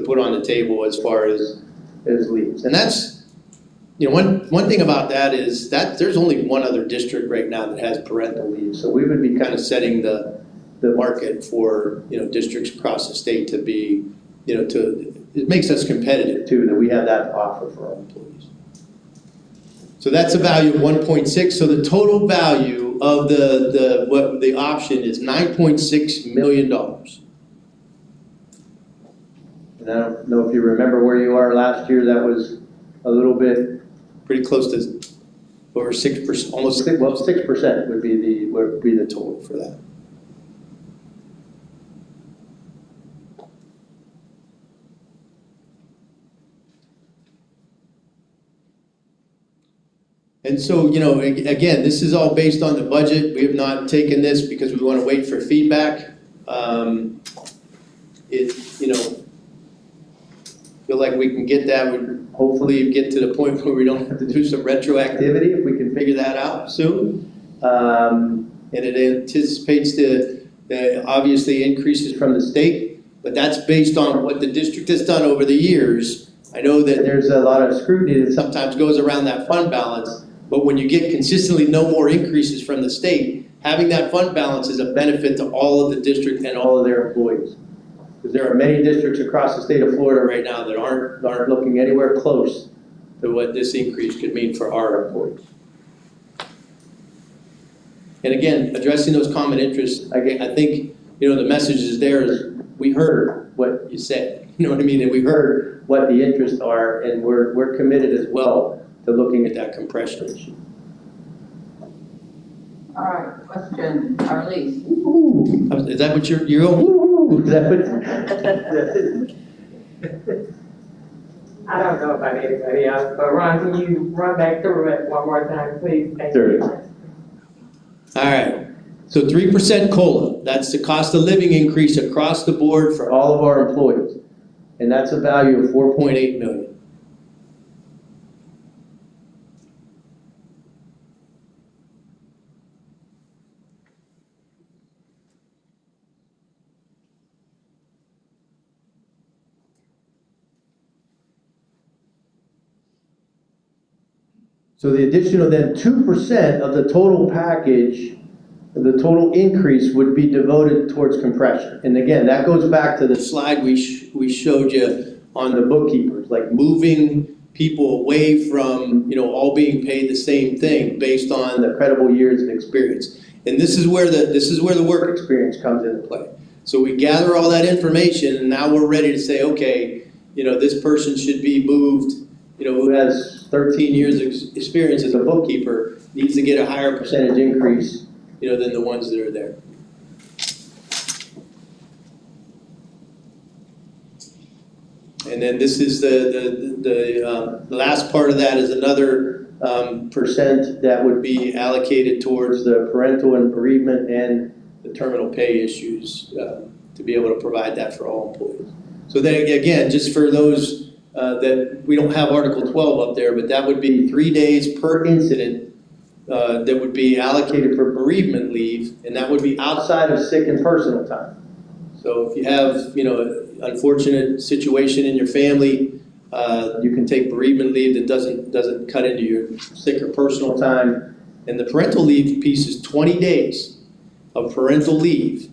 put on the table as far as leaves. And that's, you know, one thing about that is that there's only one other district right now that has parental leave. So we would be kind of setting the market for, you know, districts across the state to be, you know, it makes us competitive too, that we have that to offer for our employees. So that's a value of 1.6. So the total value of the option is $9.6 million. And I don't know if you remember where you are last year. That was a little bit, pretty close to over 6%, almost 6% would be the total for that. And so, you know, again, this is all based on the budget. We have not taken this because we want to wait for feedback. You know, feel like we can get that. We hopefully get to the point where we don't have to do some retroactivity if we can figure that out soon. And it anticipates the obviously increases from the state, but that's based on what the district has done over the years. I know that there's a lot of scrutiny that sometimes goes around that fund balance, But when you get consistently no more increases from the state, having that fund balance is a benefit to all of the district and all of their employees. Because there are many districts across the state of Florida right now that aren't looking anywhere close to what this increase could mean for our employees. And again, addressing those common interests, again, I think, the message is there is we heard what you said, you know what I mean? And we heard what the interests are, and we're committed as well to looking at that compression issue. All right, question, Arlene. Ooh, is that what you're ooh, is that what? I don't know about anybody else, but Ron, can you run back through it one more time, please? Thank Sure. you. All right, so 3% COLA, that's the cost of living increase across the board for all of our employees. And that's a value of $4.8 million. So the additional then 2% of the total package, the total increase would be devoted towards compression. And again, that goes back to the slide we showed you on the bookkeepers, like moving people away from, all being paid the same thing based on the credible years of experience. And this is where the work experience comes into play. So we gather all that information, and now we're ready to say, okay, this person should be moved, who has 13 years of experience as a bookkeeper, needs to get a higher percentage increase, than the ones that are there. And then this is the last part of that is another percent that would be allocated towards the parental and bereavement and the terminal pay issues to be able to provide that for all employees. So then again, just for those that we don't have Article 12 up there, but that would be 3 days per incident that would be allocated for bereavement leave, and that would be outside of sick and personal time. So if you have, an unfortunate situation in your family, you can take bereavement leave that doesn't cut into your sick or personal time. And the parental leave piece is 20 days of parental leave,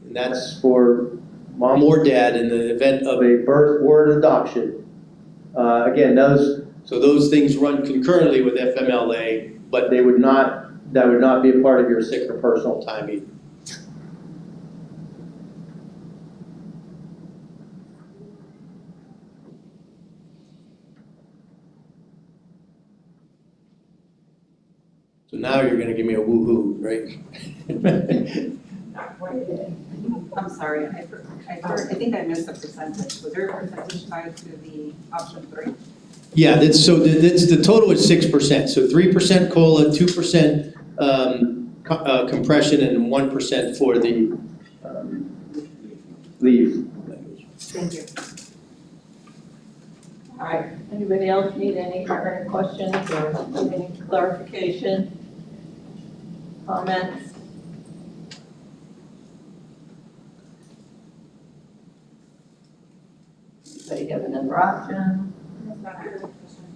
and that's for mom or dad in the event of a birth or an adoption. Again, those things run concurrently with FMLA, but that would not be a part of your sick or personal time either. So now you're gonna give me a woo-hoo, right? I'm sorry, I think I missed the percentage. Was there a percentage tied to the option 3? Yeah, the total is 6%. So 3% COLA, 2% compression, and 1% for the leave. Thank you. All right, anybody else need any current questions or any clarification, comments? Anybody have an interruption?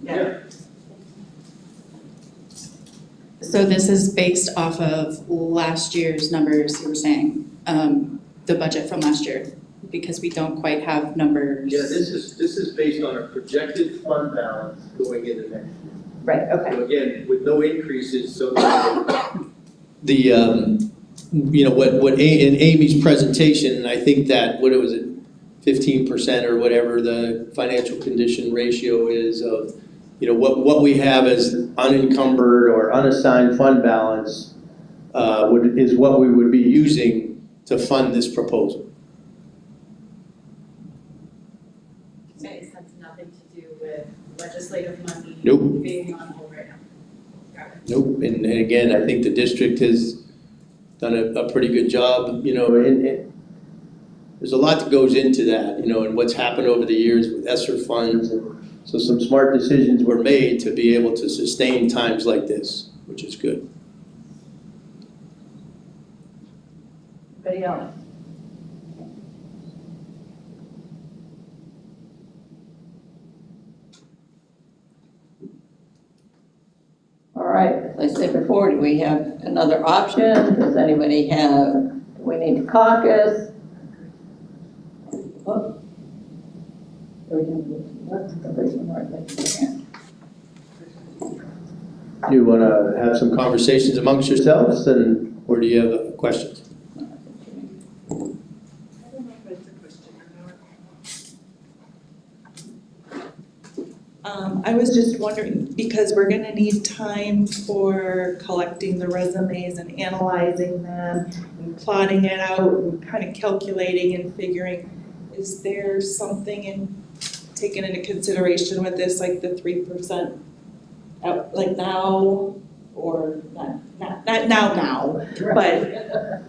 Yeah. So this is based off of last year's numbers, you were saying, the budget from last year, because we don't quite have numbers. Yeah, this is based on a projected fund balance going into next year. Right, okay. So again, with no increases, so what in Amy's presentation, and I think that, what was it, 15% or whatever the financial condition ratio is of, what we have as unencumbered or unassigned fund balance is what we would be using to fund this proposal. Okay, so that's nothing to do with legislative money Nope. being on hold right now. Got it. Nope, and again, I think the district has done a pretty good job, and there's a lot that goes into that, and what's happened over the years with ESSER funds. So some smart decisions were made to be able to sustain times like this, which is good. Anybody else? All for? Do we have another option? Does anybody have, do we need to caucus? Oh. Do you want to have some conversations amongst yourselves, or do you have questions? I was just wondering, because we're gonna need time for collecting the resumes and analyzing them and plotting it out and kind of calculating and figuring, is there something taken into consideration with this, like the 3%? Like now, or not now, but,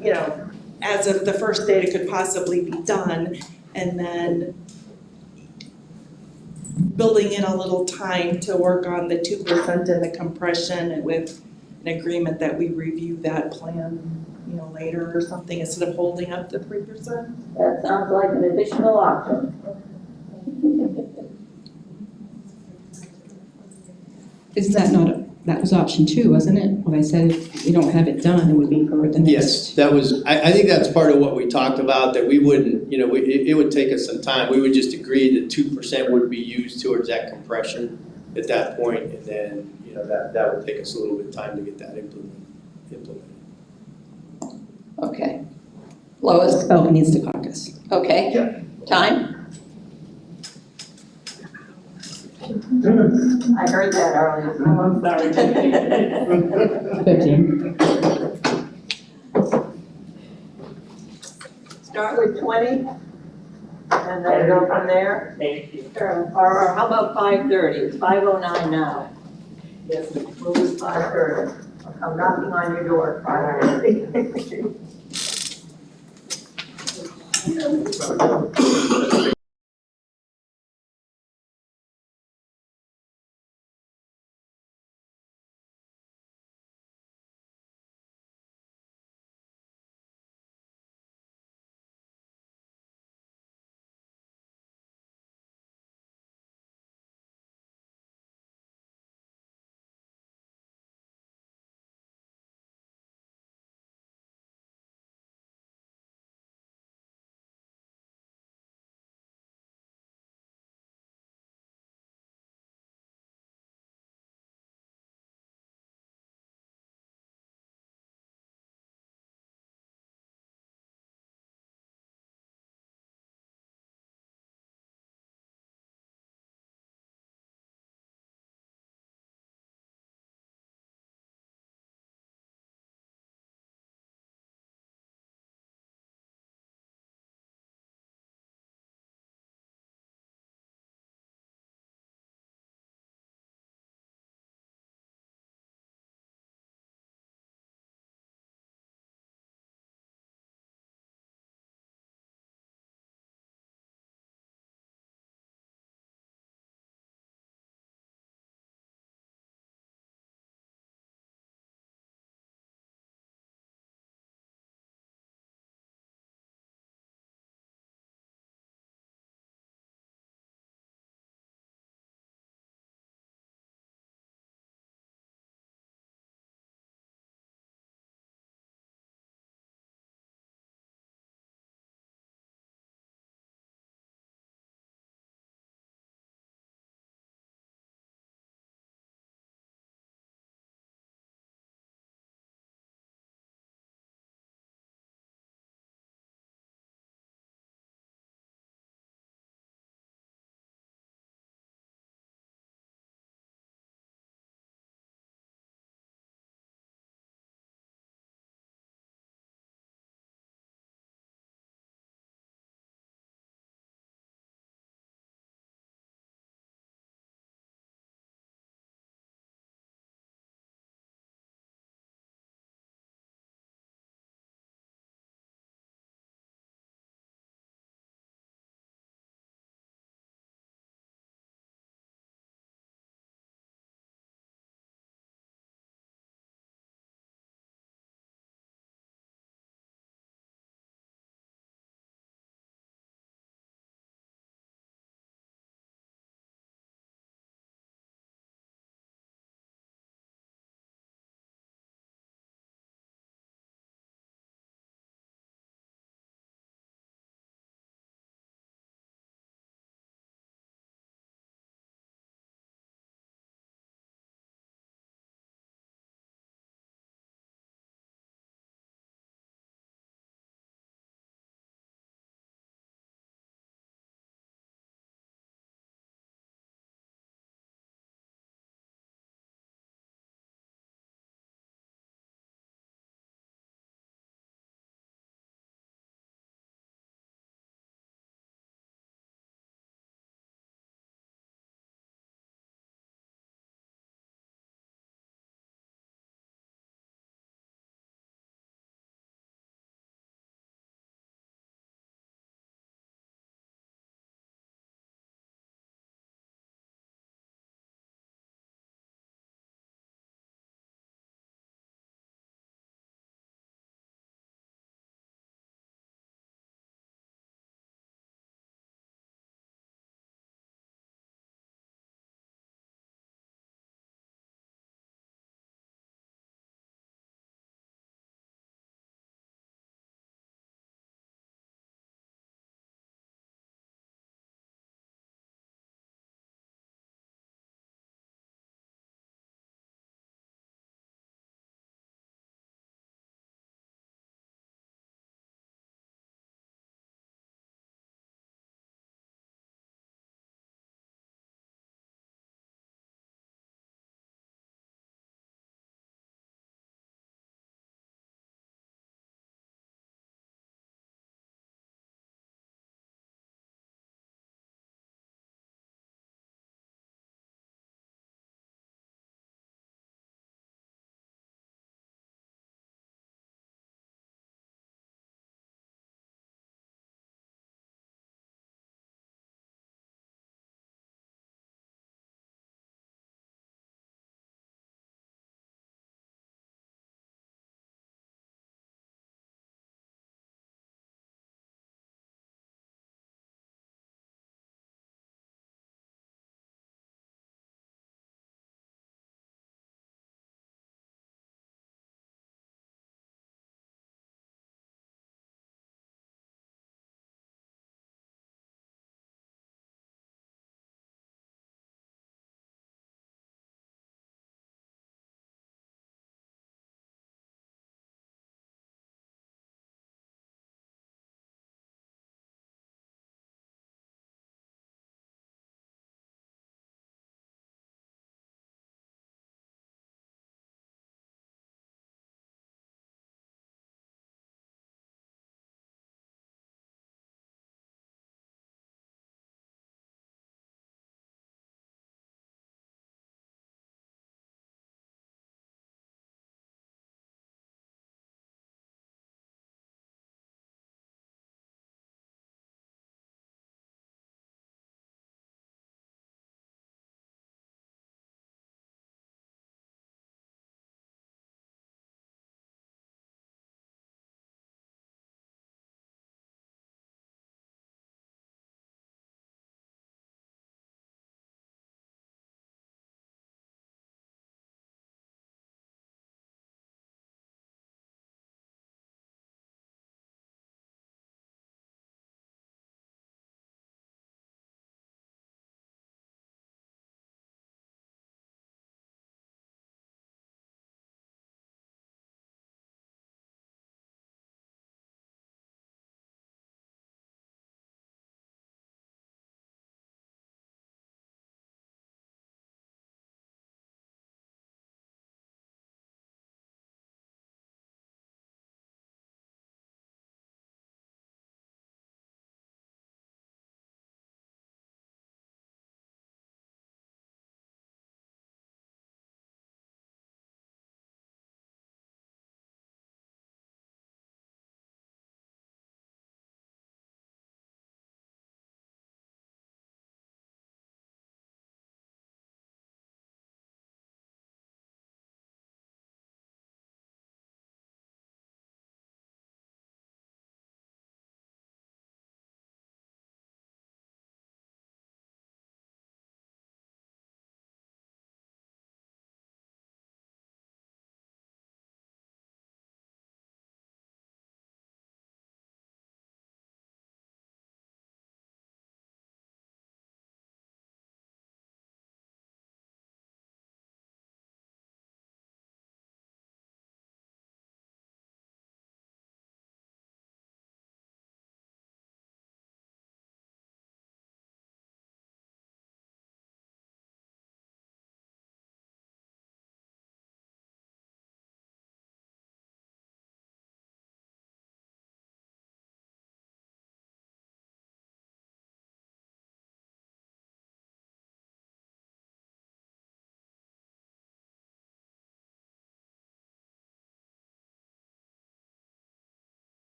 you know, as of the first date, it could possibly be done, and then building in a little time to work on the 2% and the compression, and with an agreement that we review that plan, you know, later or something, instead of holding up the 3%. That sounds like an additional option. Is that not, that was option 2, wasn't it? When I said if we don't have it done, it would be for the next. Yes, that was, I think that's part of what we talked about, that we wouldn't, you know, it would take us some time. We would just agree that 2% would be used towards that compression at that point, and then, you know, that would take us a little bit of time to get that implemented. Okay. Lois? SPALC needs to caucus. Okay. Time? I heard that earlier. I'm sorry. 15. Start with 20, and then go from there. Thank you. Or how about 5:30? It's 5:09 now. Yes, we'll do 5:30. I'll come knocking on your door at 5:30.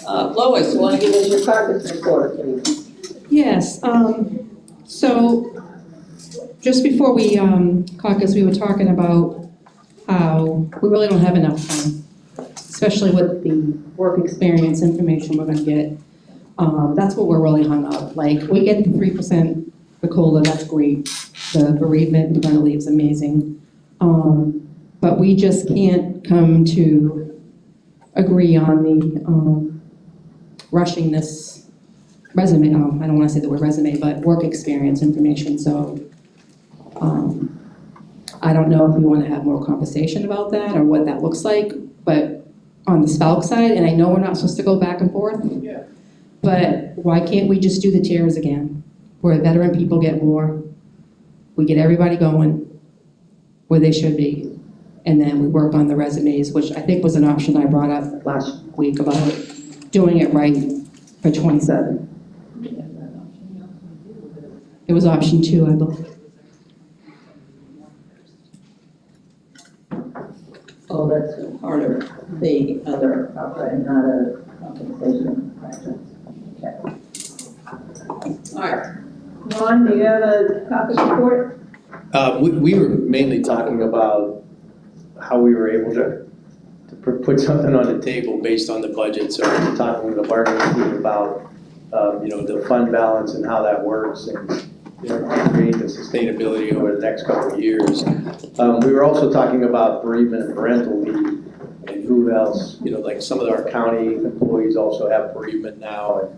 Lois, you wanna give us your caucus report, please? Yes, so just before we caucus, we were talking about how we really don't have enough time, especially with the work experience information we're gonna get. That's what we're really hung up. Like, we get the 3% for COLA, that's great. The bereavement maternity leave is amazing. But we just can't come to agree on the rushing this resume, I don't wanna say the word resume, but work experience information, so I don't know if we wanna have more conversation about that or what that looks like, but on the SPALC side, and I know we're not supposed to go back and forth, but why can't we just do the tiers again? Where veteran people get more, we get everybody going where they should be, and then we work on the resumes, which I think was an option I brought up last week about doing it right for 27. It was option 2, I believe. Oh, that's part of the other, okay, not a compensation question. Okay. All right. Ron, do you have a caucus report? We were mainly talking about how we were able to put something on the table based on the budget. So we were talking with the bargaining team about, the fund balance and how that works and, create the sustainability over the next couple of years. We were also talking about bereavement and parental leave and who else, like some of our county employees also have bereavement now,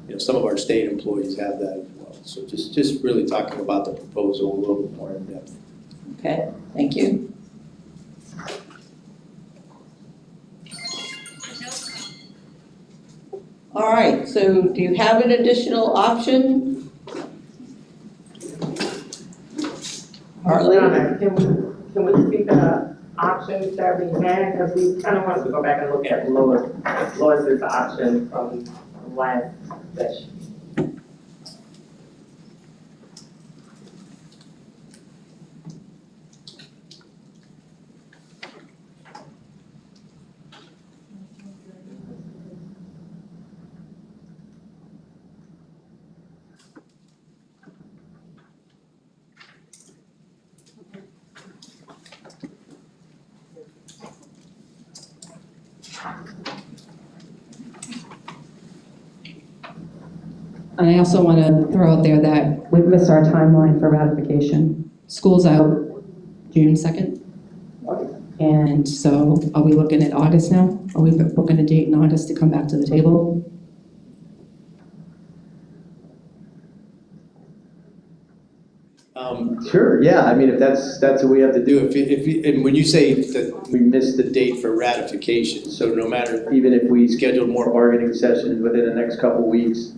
and, some of our state employees have that as well. So just really talking about the proposal a little bit more in depth. Okay, thank you. All right, so do you have an additional option? Harley? Can we speak the options that we had? Because we kind of wanted to go back and look at Lois's option from last session. And I also want to throw out there that we've missed our timeline for ratification. School's out June 2nd. And so are we looking at August now? Are we booking a date in August to come back to the table? Sure, yeah, I mean, if that's what we have to do, and when you say that we missed the date for ratification, so no matter, even if we schedule more bargaining sessions within the next couple weeks,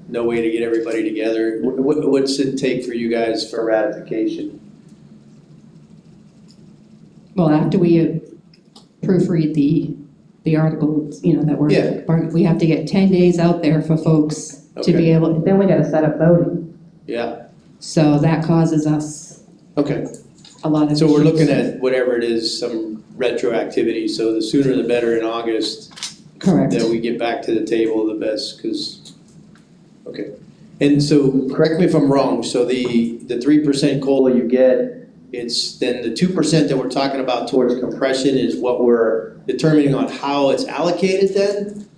no way to get everybody together, what's it take for you guys for ratification? Well, after we proofread the articles, that we have to get 10 days out there for folks to be able, then we gotta set up voting. Yeah, So that causes us okay. a lot of So we're issues. looking at whatever it is, some retroactivity, so the sooner the better in August. Correct. That we get back to the table, the best, because, okay. And so, correct me if I'm wrong, so the 3% COLA you get, it's then the 2% that we're talking about towards compression is what we're determining on how it's allocated then?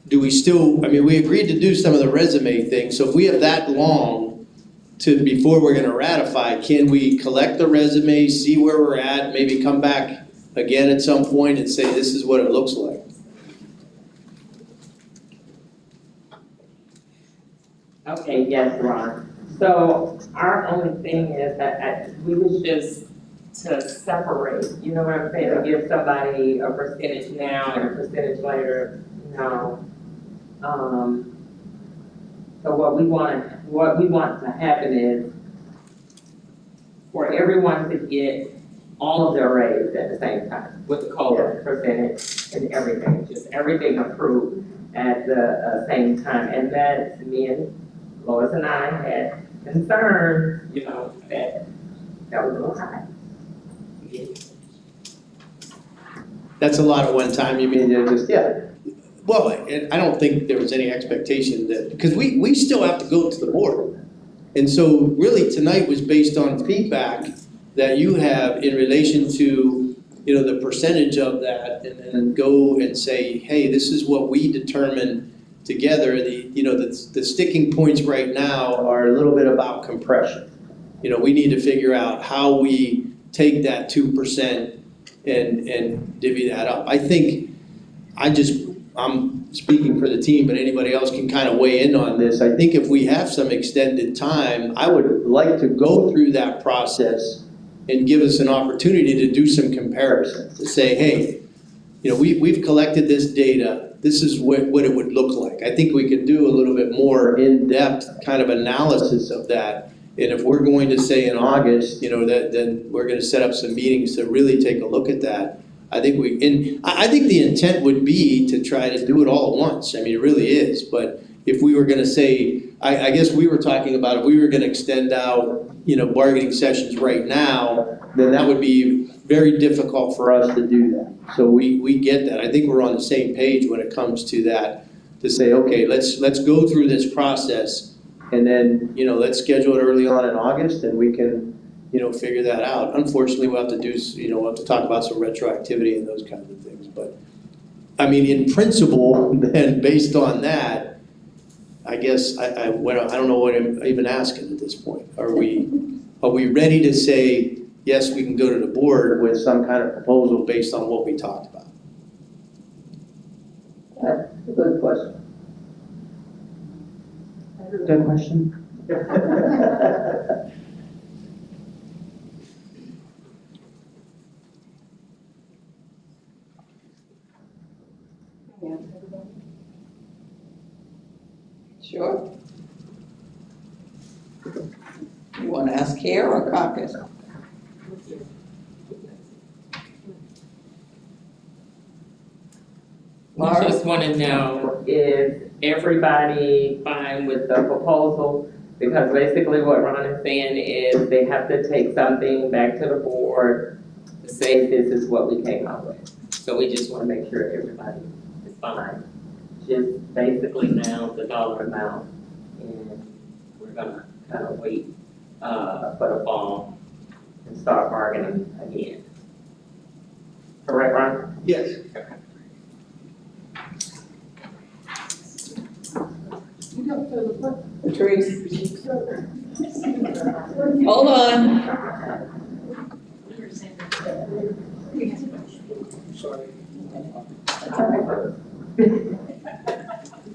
Do we still, we agreed to do some of the resume things, so if we have that long before we're gonna ratify, can we collect the resumes, see where we're at, maybe come back again at some point and say, this is what it looks like? Okay, yes, Ron. So our only thing is that we was just to separate, you know what I'm saying, to give somebody a percentage now and a percentage later, So what we want to happen is for everyone to get all of their raise at the same time with the COLA percentage and everything, just everything approved at the same time. And that me and Lois and I had concerns, that was a little high. That's a lot at one time, you mean, just, yeah. Well, and I don't think there was any expectation that, because we still have to go to the board. And so really tonight was based on feedback that you have in relation to, you know, the percentage of that, and then go and say, hey, this is what we determined together. The sticking points right now are a little bit about compression. You know, we need to figure out how we take that 2% and divvy that up. I think, I'm speaking for the team, but anybody else can kind of weigh in on this. I think if we have some extended time, I would like to go through that process and give us an opportunity to do some comparisons, to say, hey, you know, we've collected this data, this is what it would look like. I think we could do a little bit more in-depth kind of analysis of that. And if we're going to say in August, you know, then we're gonna set up some meetings to really take a look at that. I think I think the intent would be to try to do it all at once. I mean, it really is. But if we were gonna say, I guess we were talking about if we were gonna extend out, you know, bargaining sessions right now, then that would be very difficult for us to do that. So we get that. I think we're on the same page when it comes to that, to say, okay, let's go through this process, and then, you know, let's schedule it early on in August, and we can, you know, figure that out. Unfortunately, we'll have to do, you know, we'll have to talk about some retroactivity and those kinds of things. But I mean, in principle, then based on that, I guess I don't know what I'm even asking at this point. Are we ready to say, yes, we can go to the board with some kind of proposal based on what we talked about? That's a good question. Good question. Sure. You want to ask here or caucus? I just want to know, is everybody fine with the proposal? Because basically what Ron is saying is they have to take something back to the board to say this is what we came up with. So we just want to make sure everybody is fine. Just basically now the dollar amount, and we're gonna kind of wait for the fall and start bargaining again. Correct, Ron? Yes. Patrice? Hold on.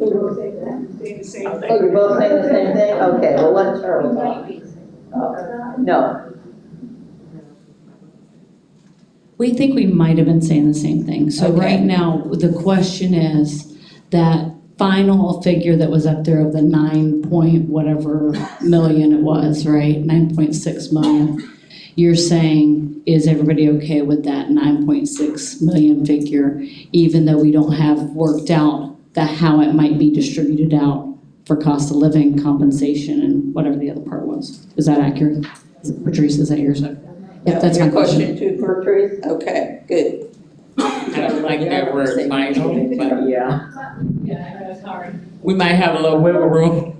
Oh, you're both saying the same thing? Okay, well, let Charlie talk. No. We think we might have been saying the same thing. So Okay. right now, the question is that final figure that was up there of the 9 point whatever million it was, right? 9.6 million. You're saying, is everybody okay with that 9.6 million figure, even though we don't have worked out how it might be distributed out for cost of living, compensation, and whatever the other part was? Is that accurate? Patrice, is that yours? Yep, that's my question. Too, Patrice? Okay, good. I don't like that word final, but yeah. We might have a little wiggle room.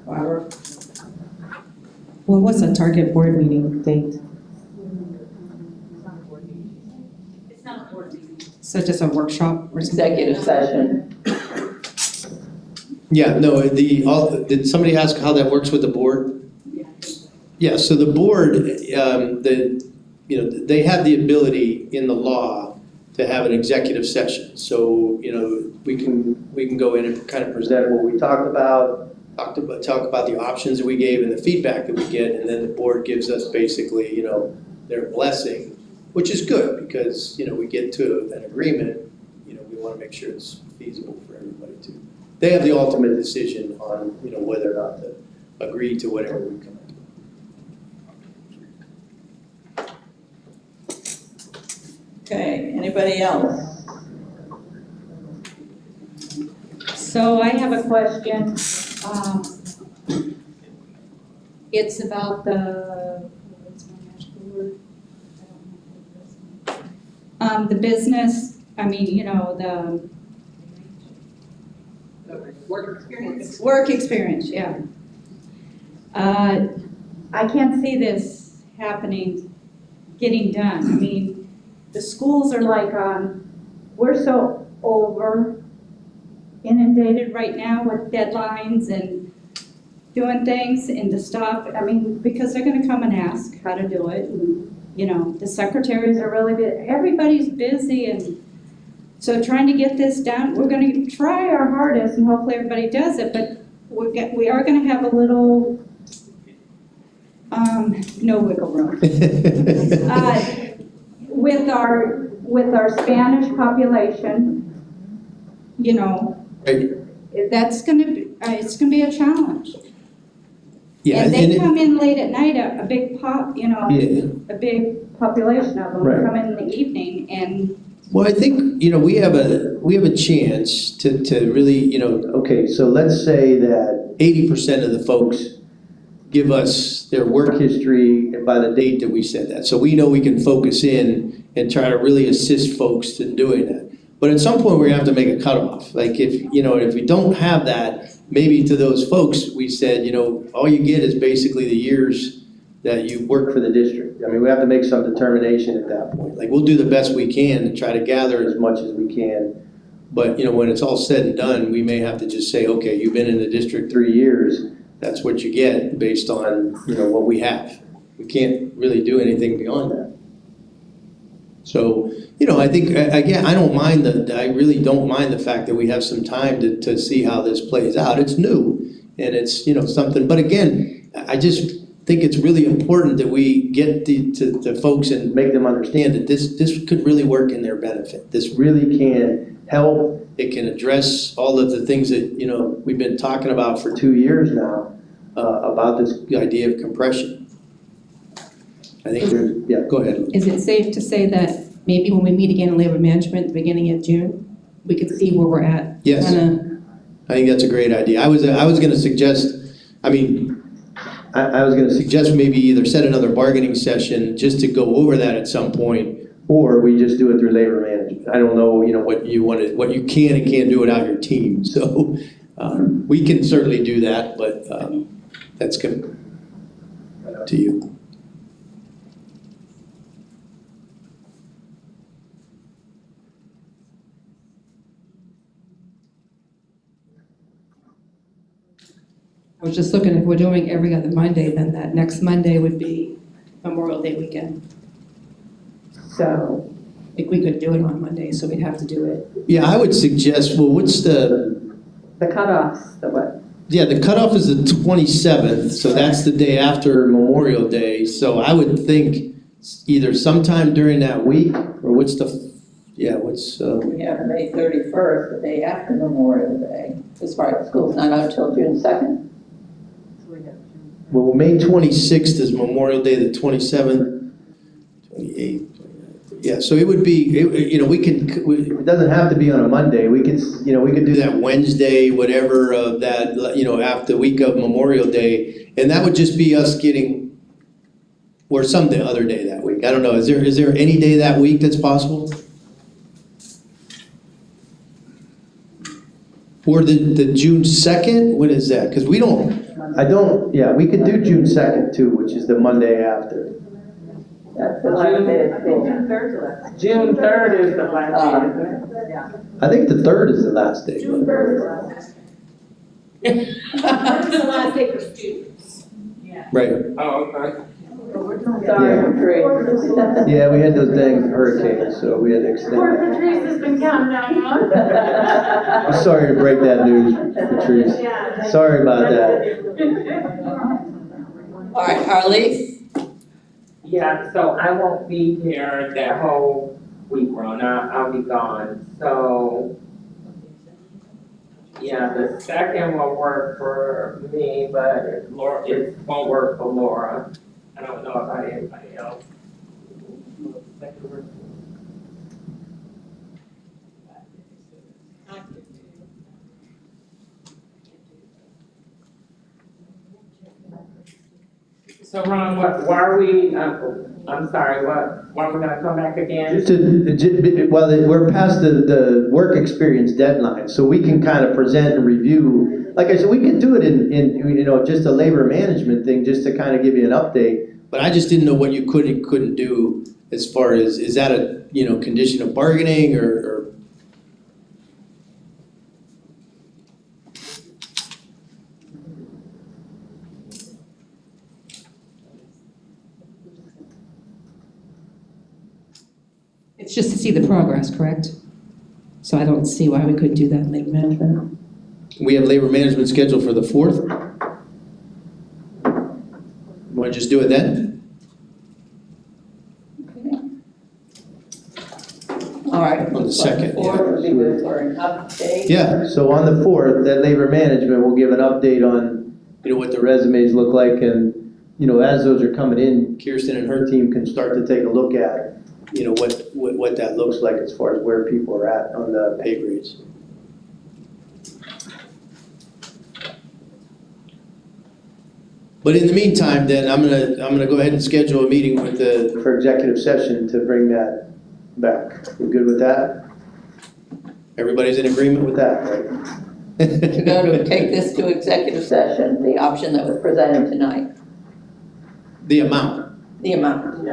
Barbara? Well, what's a target board meeting date? It's not a board meeting. So just a workshop or something? Executive session. Yeah, no, did somebody ask how that works with the board? Yeah, so the board, they have the ability in the law to have an executive session. So, you know, we can go in and kind of present what we talked about, talk about the options that we gave and the feedback that we get, and then the board gives us basically, you know, their blessing, which is good because, you know, we get to an agreement, you know, we want to make sure it's feasible for everybody too. They have the ultimate decision on, you know, whether or not to agree to whatever we come up with. Okay, anybody else? So I have a question. It's about the, what's my magical word? I don't know. The business, I mean, you know, the Work experience. work experience, yeah. I can't see this happening, getting done. I mean, the schools are like, we're so over inundated right now with deadlines and doing things and the stuff. I mean, because they're gonna come and ask how to do it. And, you know, the secretaries are really busy. Everybody's busy, and so trying to get this done, we're gonna try our hardest and hopefully everybody does it, but we are gonna have a little, no wiggle room. With our Spanish population, you know, that's gonna be, it's gonna be a challenge. Yeah, And they it- come in late at night, a big pop, you know, Yeah. a big population of them Right. come in the evening and Well, I think, you know, we have a chance to really, you know, okay, so let's say that 80% of the folks give us their work history by the date that we said that. So we know we can focus in and try to really assist folks in doing that. But at some point, we're gonna have to make a cutoff. Like if, you know, if we don't have that, maybe to those folks, we said, you know, all you get is basically the years that you work for the district. I mean, we have to make some determination at that point. Like, we'll do the best we can to try to gather as much as we can. But, you know, when it's all said and done, we may have to just say, okay, you've been in the district 3 years, that's what you get based on, you know, what we have. We can't really do anything beyond that. So, you know, I think, again, I really don't mind the fact that we have some time to see how this plays out. It's new, and it's, you know, something, but again, I just think it's really important that we get to folks and make them understand that this could really work in their benefit. This really can help. It can address all of the things that, you know, we've been talking about for 2 years now, about this idea of compression. I think there's, yeah, go ahead. Is it safe to say that maybe when we meet again in labor management at the beginning of June, we could see where we're at? Yes. I think that's a great idea. I was gonna suggest, I mean, I was gonna suggest maybe either set another bargaining session just to go over that at some point, or we just do it through labor management. I don't know, you know, what you can and can't do without your team. So we can certainly do that, but that's good. Up to you. I was just looking, if we're doing every other Monday, then that next Monday would be Memorial Day weekend. So I think we could do it on Monday, so we'd have to do it. Yeah, I would suggest, well, what's the cutoffs, the what? Yeah, the cutoff is the 27th, so that's the day after Memorial Day. So I would think either sometime during that week, or what's the, We have May 31st, the day after Memorial Day, as far as school's not out until June 2nd. well, May 26th is Memorial Day, the 27th, 28th. Yeah, so it would be, you know, it doesn't have to be on a Monday. We could, you know, we could do that Wednesday, whatever, of that, you know, after the week of Memorial Day. And that would just be us getting, or some other day that week. I don't know, is there any day that week that's possible? Or the June 2nd, when is that? Because we could do June 2nd too, which is the Monday after. That's the last day of school. June 3rd is the last day, isn't it? Yeah. I think the 3rd is the last day. June 3rd is the last day. It's the last day for students. Right. Oh, okay. Sorry, Yeah, we had those dang hurricanes, so we had to extend it. Patrice has been counting down, I'm sorry to break that news, Patrice. Sorry about that. All right, Harley? Yeah, so I won't be here that whole week, Ron. I'll be gone. So, yeah, the 2nd will work for me, but it won't work for Laura. I don't know about anybody else. So Ron, why are we, I'm sorry, why are we gonna come back again? We're past the work experience deadline, so we can kind of present and review. Like I said, we can do it in just a labor management thing, just to kind of give you an update. But I just didn't know what you could and couldn't do as far as, is that a, condition of bargaining or? It's just to see the progress, correct? So I don't see why we couldn't do that in labor management. We have labor management scheduled for the 4th. You want to just do it then? All right. On the 2nd, yeah. 4th would be good for an update. Yeah, so on the 4th, that labor management will give an update on, what the resumes look like, and, as those are coming in, Kirsten and her team can start to take a look at, what that looks like as far as where people are at on the pay grades. But in the meantime, then, I'm gonna go ahead and schedule a meeting for executive session to bring that back. You good with that? Everybody's in agreement with that, right? To go to take this to executive session, the option that was presented tonight, The amount. the amount.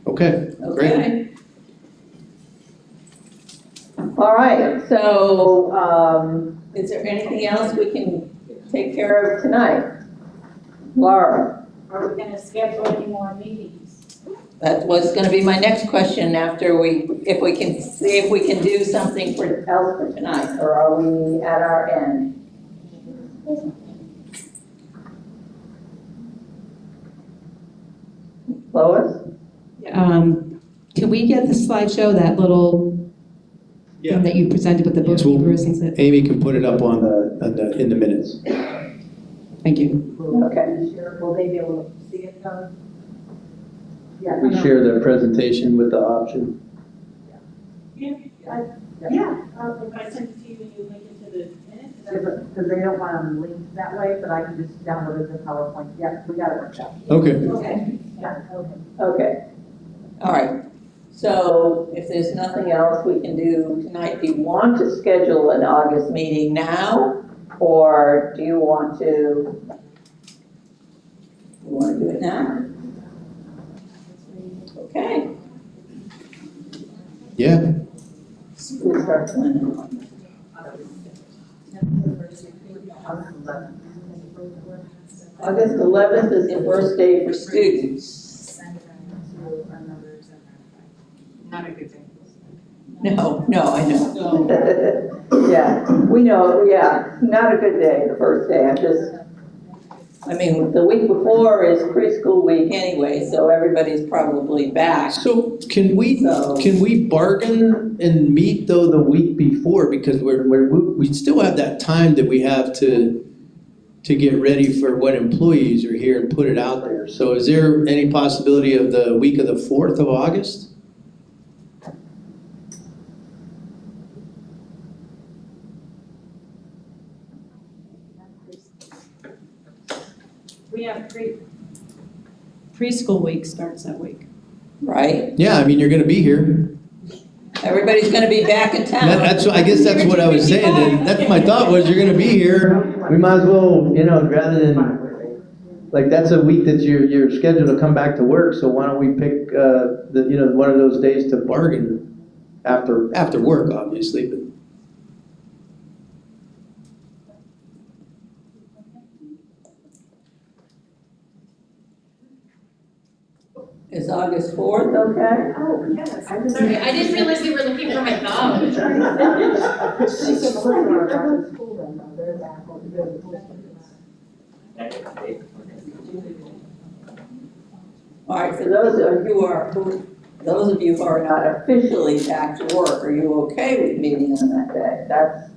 Okay, great. Okay. All right, so, is there anything else we can take care of tonight? Laura? Are we gonna schedule any more meetings? That was gonna be my next question after if we can see if we can do something else for tonight, or are we at our end? Lois? Can we get the slideshow, that little Yeah. thing that you presented with the Yes, we'll- bookkeepers and stuff? Amy can put it up in the minutes. Thank you. Okay. Will they be able to see it done? Yeah. We share the presentation with the option. Yeah, if I send it to you and you link it to the minutes, Because they don't want them linked that way, but I can just download it as a PowerPoint. Yeah, we got it worked out. Okay. Okay. Yeah, okay. Okay. All right. So if there's nothing else we can do tonight, do you want to schedule an August meeting now? Or do you want to do it now? Okay. Yeah. We'll start planning. August 11th is the first day for students. not a good thing. No, I know. Yeah, we know, yeah, not a good day, the first day, I mean, the week before is preschool week anyway, so everybody's probably back. So can we bargain and meet though the week before, because we still have that time that we have to get ready for what employees are here and put it out there. So is there any possibility of the week of the 4th of August? We have Preschool week starts that week. Right? Yeah, I mean, you're gonna be here. Everybody's gonna be back in town. I guess that's what I was saying, and that's my thought was, you're gonna be here. We might as well, rather than, like, that's a week that you're scheduled to come back to work, so why don't we pick, one of those days to bargain after work, obviously, but. Is August 4th okay? Oh, yes. Sorry, I didn't realize you were looking for my thumb. All right, for those of you who are not officially back to work, are you okay with meeting on that day? That's,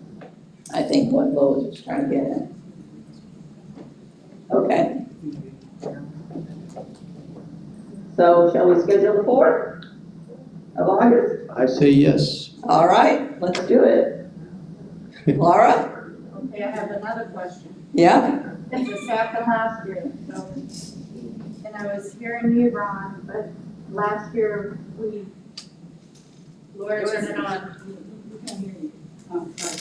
I think, what Lois was trying to get at. Okay. So shall we schedule the 4th of August? I say yes. All right, let's do it. Laura? Okay, I have another question. Yeah? It's the second last year, so. And I was hearing you, Ron, but last year we. Laura, turn it on. Oh, sorry.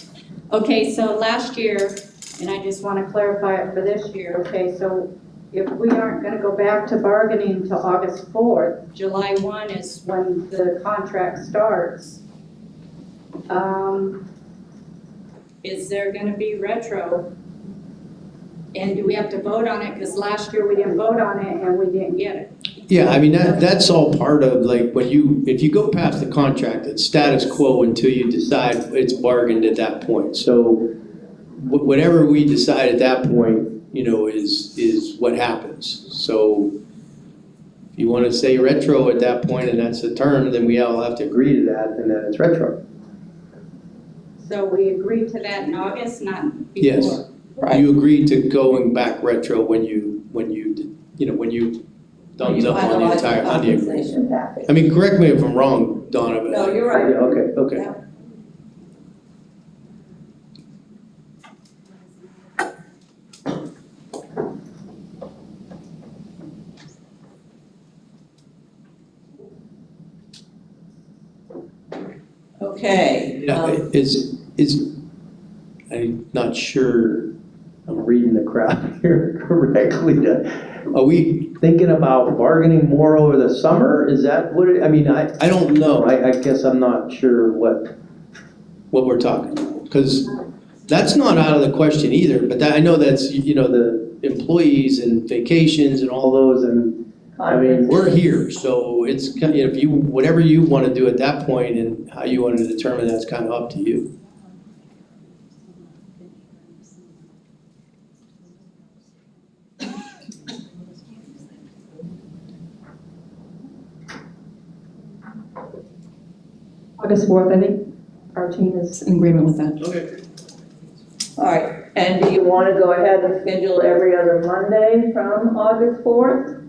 Okay, so last year, and I just want to clarify it for this year, okay, so if we aren't going to go back to bargaining until August 4th, July 1 is when the contract starts. Is there going to be retro? And do we have to vote on it? Because last year we didn't vote on it and we didn't get it. Yeah, I mean, that's all part of, like, if you go past the contract, it's status quo until you decide it's bargained at that point. So whatever we decide at that point, is what happens. So if you want to say retro at that point and that's the term, then we all have to agree to that and then it's retro. So we agreed to that in August, not before? Yes. You agreed to going back retro when you thumbs up on the entire, on the agreement. Compensation package. I mean, correct me if I'm wrong, Donna, but. No, you're right. Yeah, okay. Yeah. Okay. Yeah, I'm not sure I'm reading the crowd here correctly. Are we thinking about bargaining more over the summer? Is that what I don't know. I guess I'm not sure what we're talking about. Because that's not out of the question either, but I know that's, the employees and vacations and all those, and I mean, we're here, so it's kind of, whatever you want to do at that point and how you want to determine that's kind of up to you. August 4th, I think our team is in agreement with that. Okay. All right, and do you want to go ahead and schedule every other Monday from August 4th?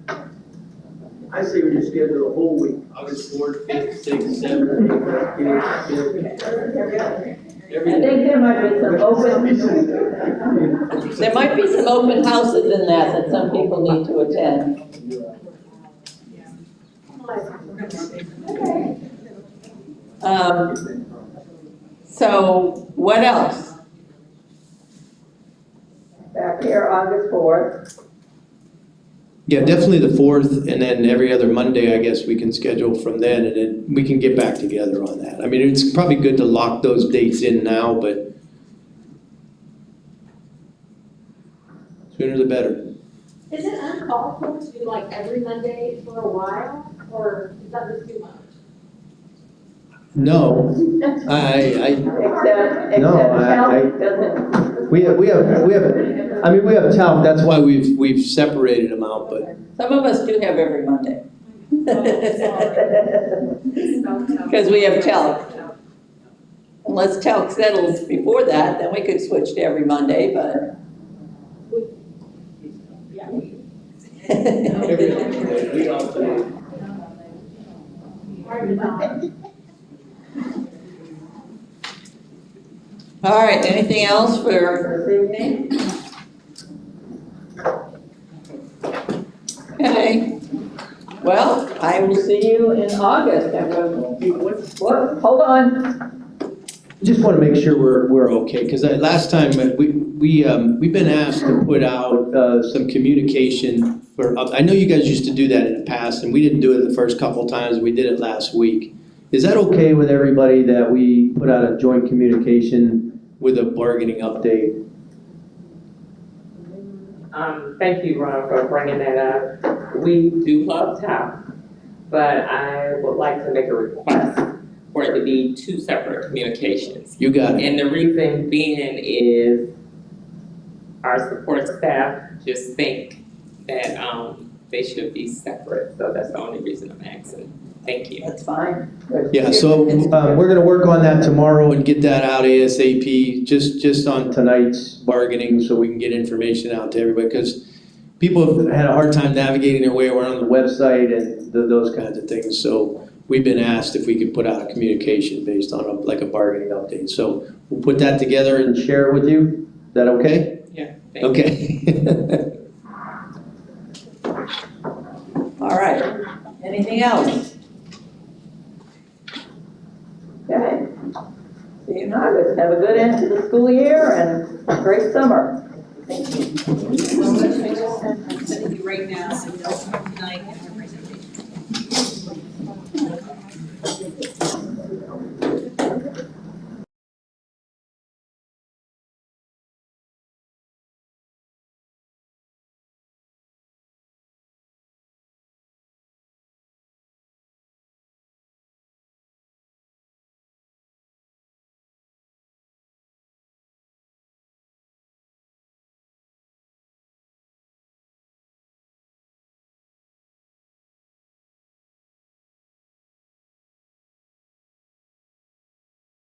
I say we just schedule the whole week, August 4th, 5th, 6th, 7th, 8th, 5th. I think there might be some open houses in that some people need to attend. So what else? Back here, August 4th. Yeah, definitely the 4th, and then every other Monday, I guess we can schedule from then, and then we can get back together on that. I mean, it's probably good to lock those dates in now, but sooner the better. Is it uncalled for to do like every Monday for a while, or is that just too much? No, we have talent, that's why we've separated them out, but. Some of us do have every Monday. Because we have talc. Unless talc settles before that, then we could switch to every Monday, but. All right, anything else for this evening? Okay. Well, I will see you in August. Hold on. Just want to make sure we're okay, because last time we've been asked to put out some communication for. I know you guys used to do that in the past, and we didn't do it the first couple times. We did it last week. Is that okay with everybody that we put out a joint communication with a bargaining update? Thank you, Ron, for bringing that up. We do love TAP, but I would like to make a request for it to be two separate communications. You got it. And the reason being is our support staff just think that they should be separate. So that's the only reason I'm asking. Thank you. That's fine. Yeah, so we're gonna work on that tomorrow and get that out ASAP, just on tonight's bargaining, so we can get information out to everybody, because people have had a hard time navigating their way around the website and those kinds of things, so we've been asked if we could put out a communication based on a bargaining update, so we'll put that together and share it with you. Is that okay? Yeah. Okay. All right, anything else? Okay. See you in August. Have a good end to the school year and a great summer. Well, let's just send you right now, so you don't come tonight.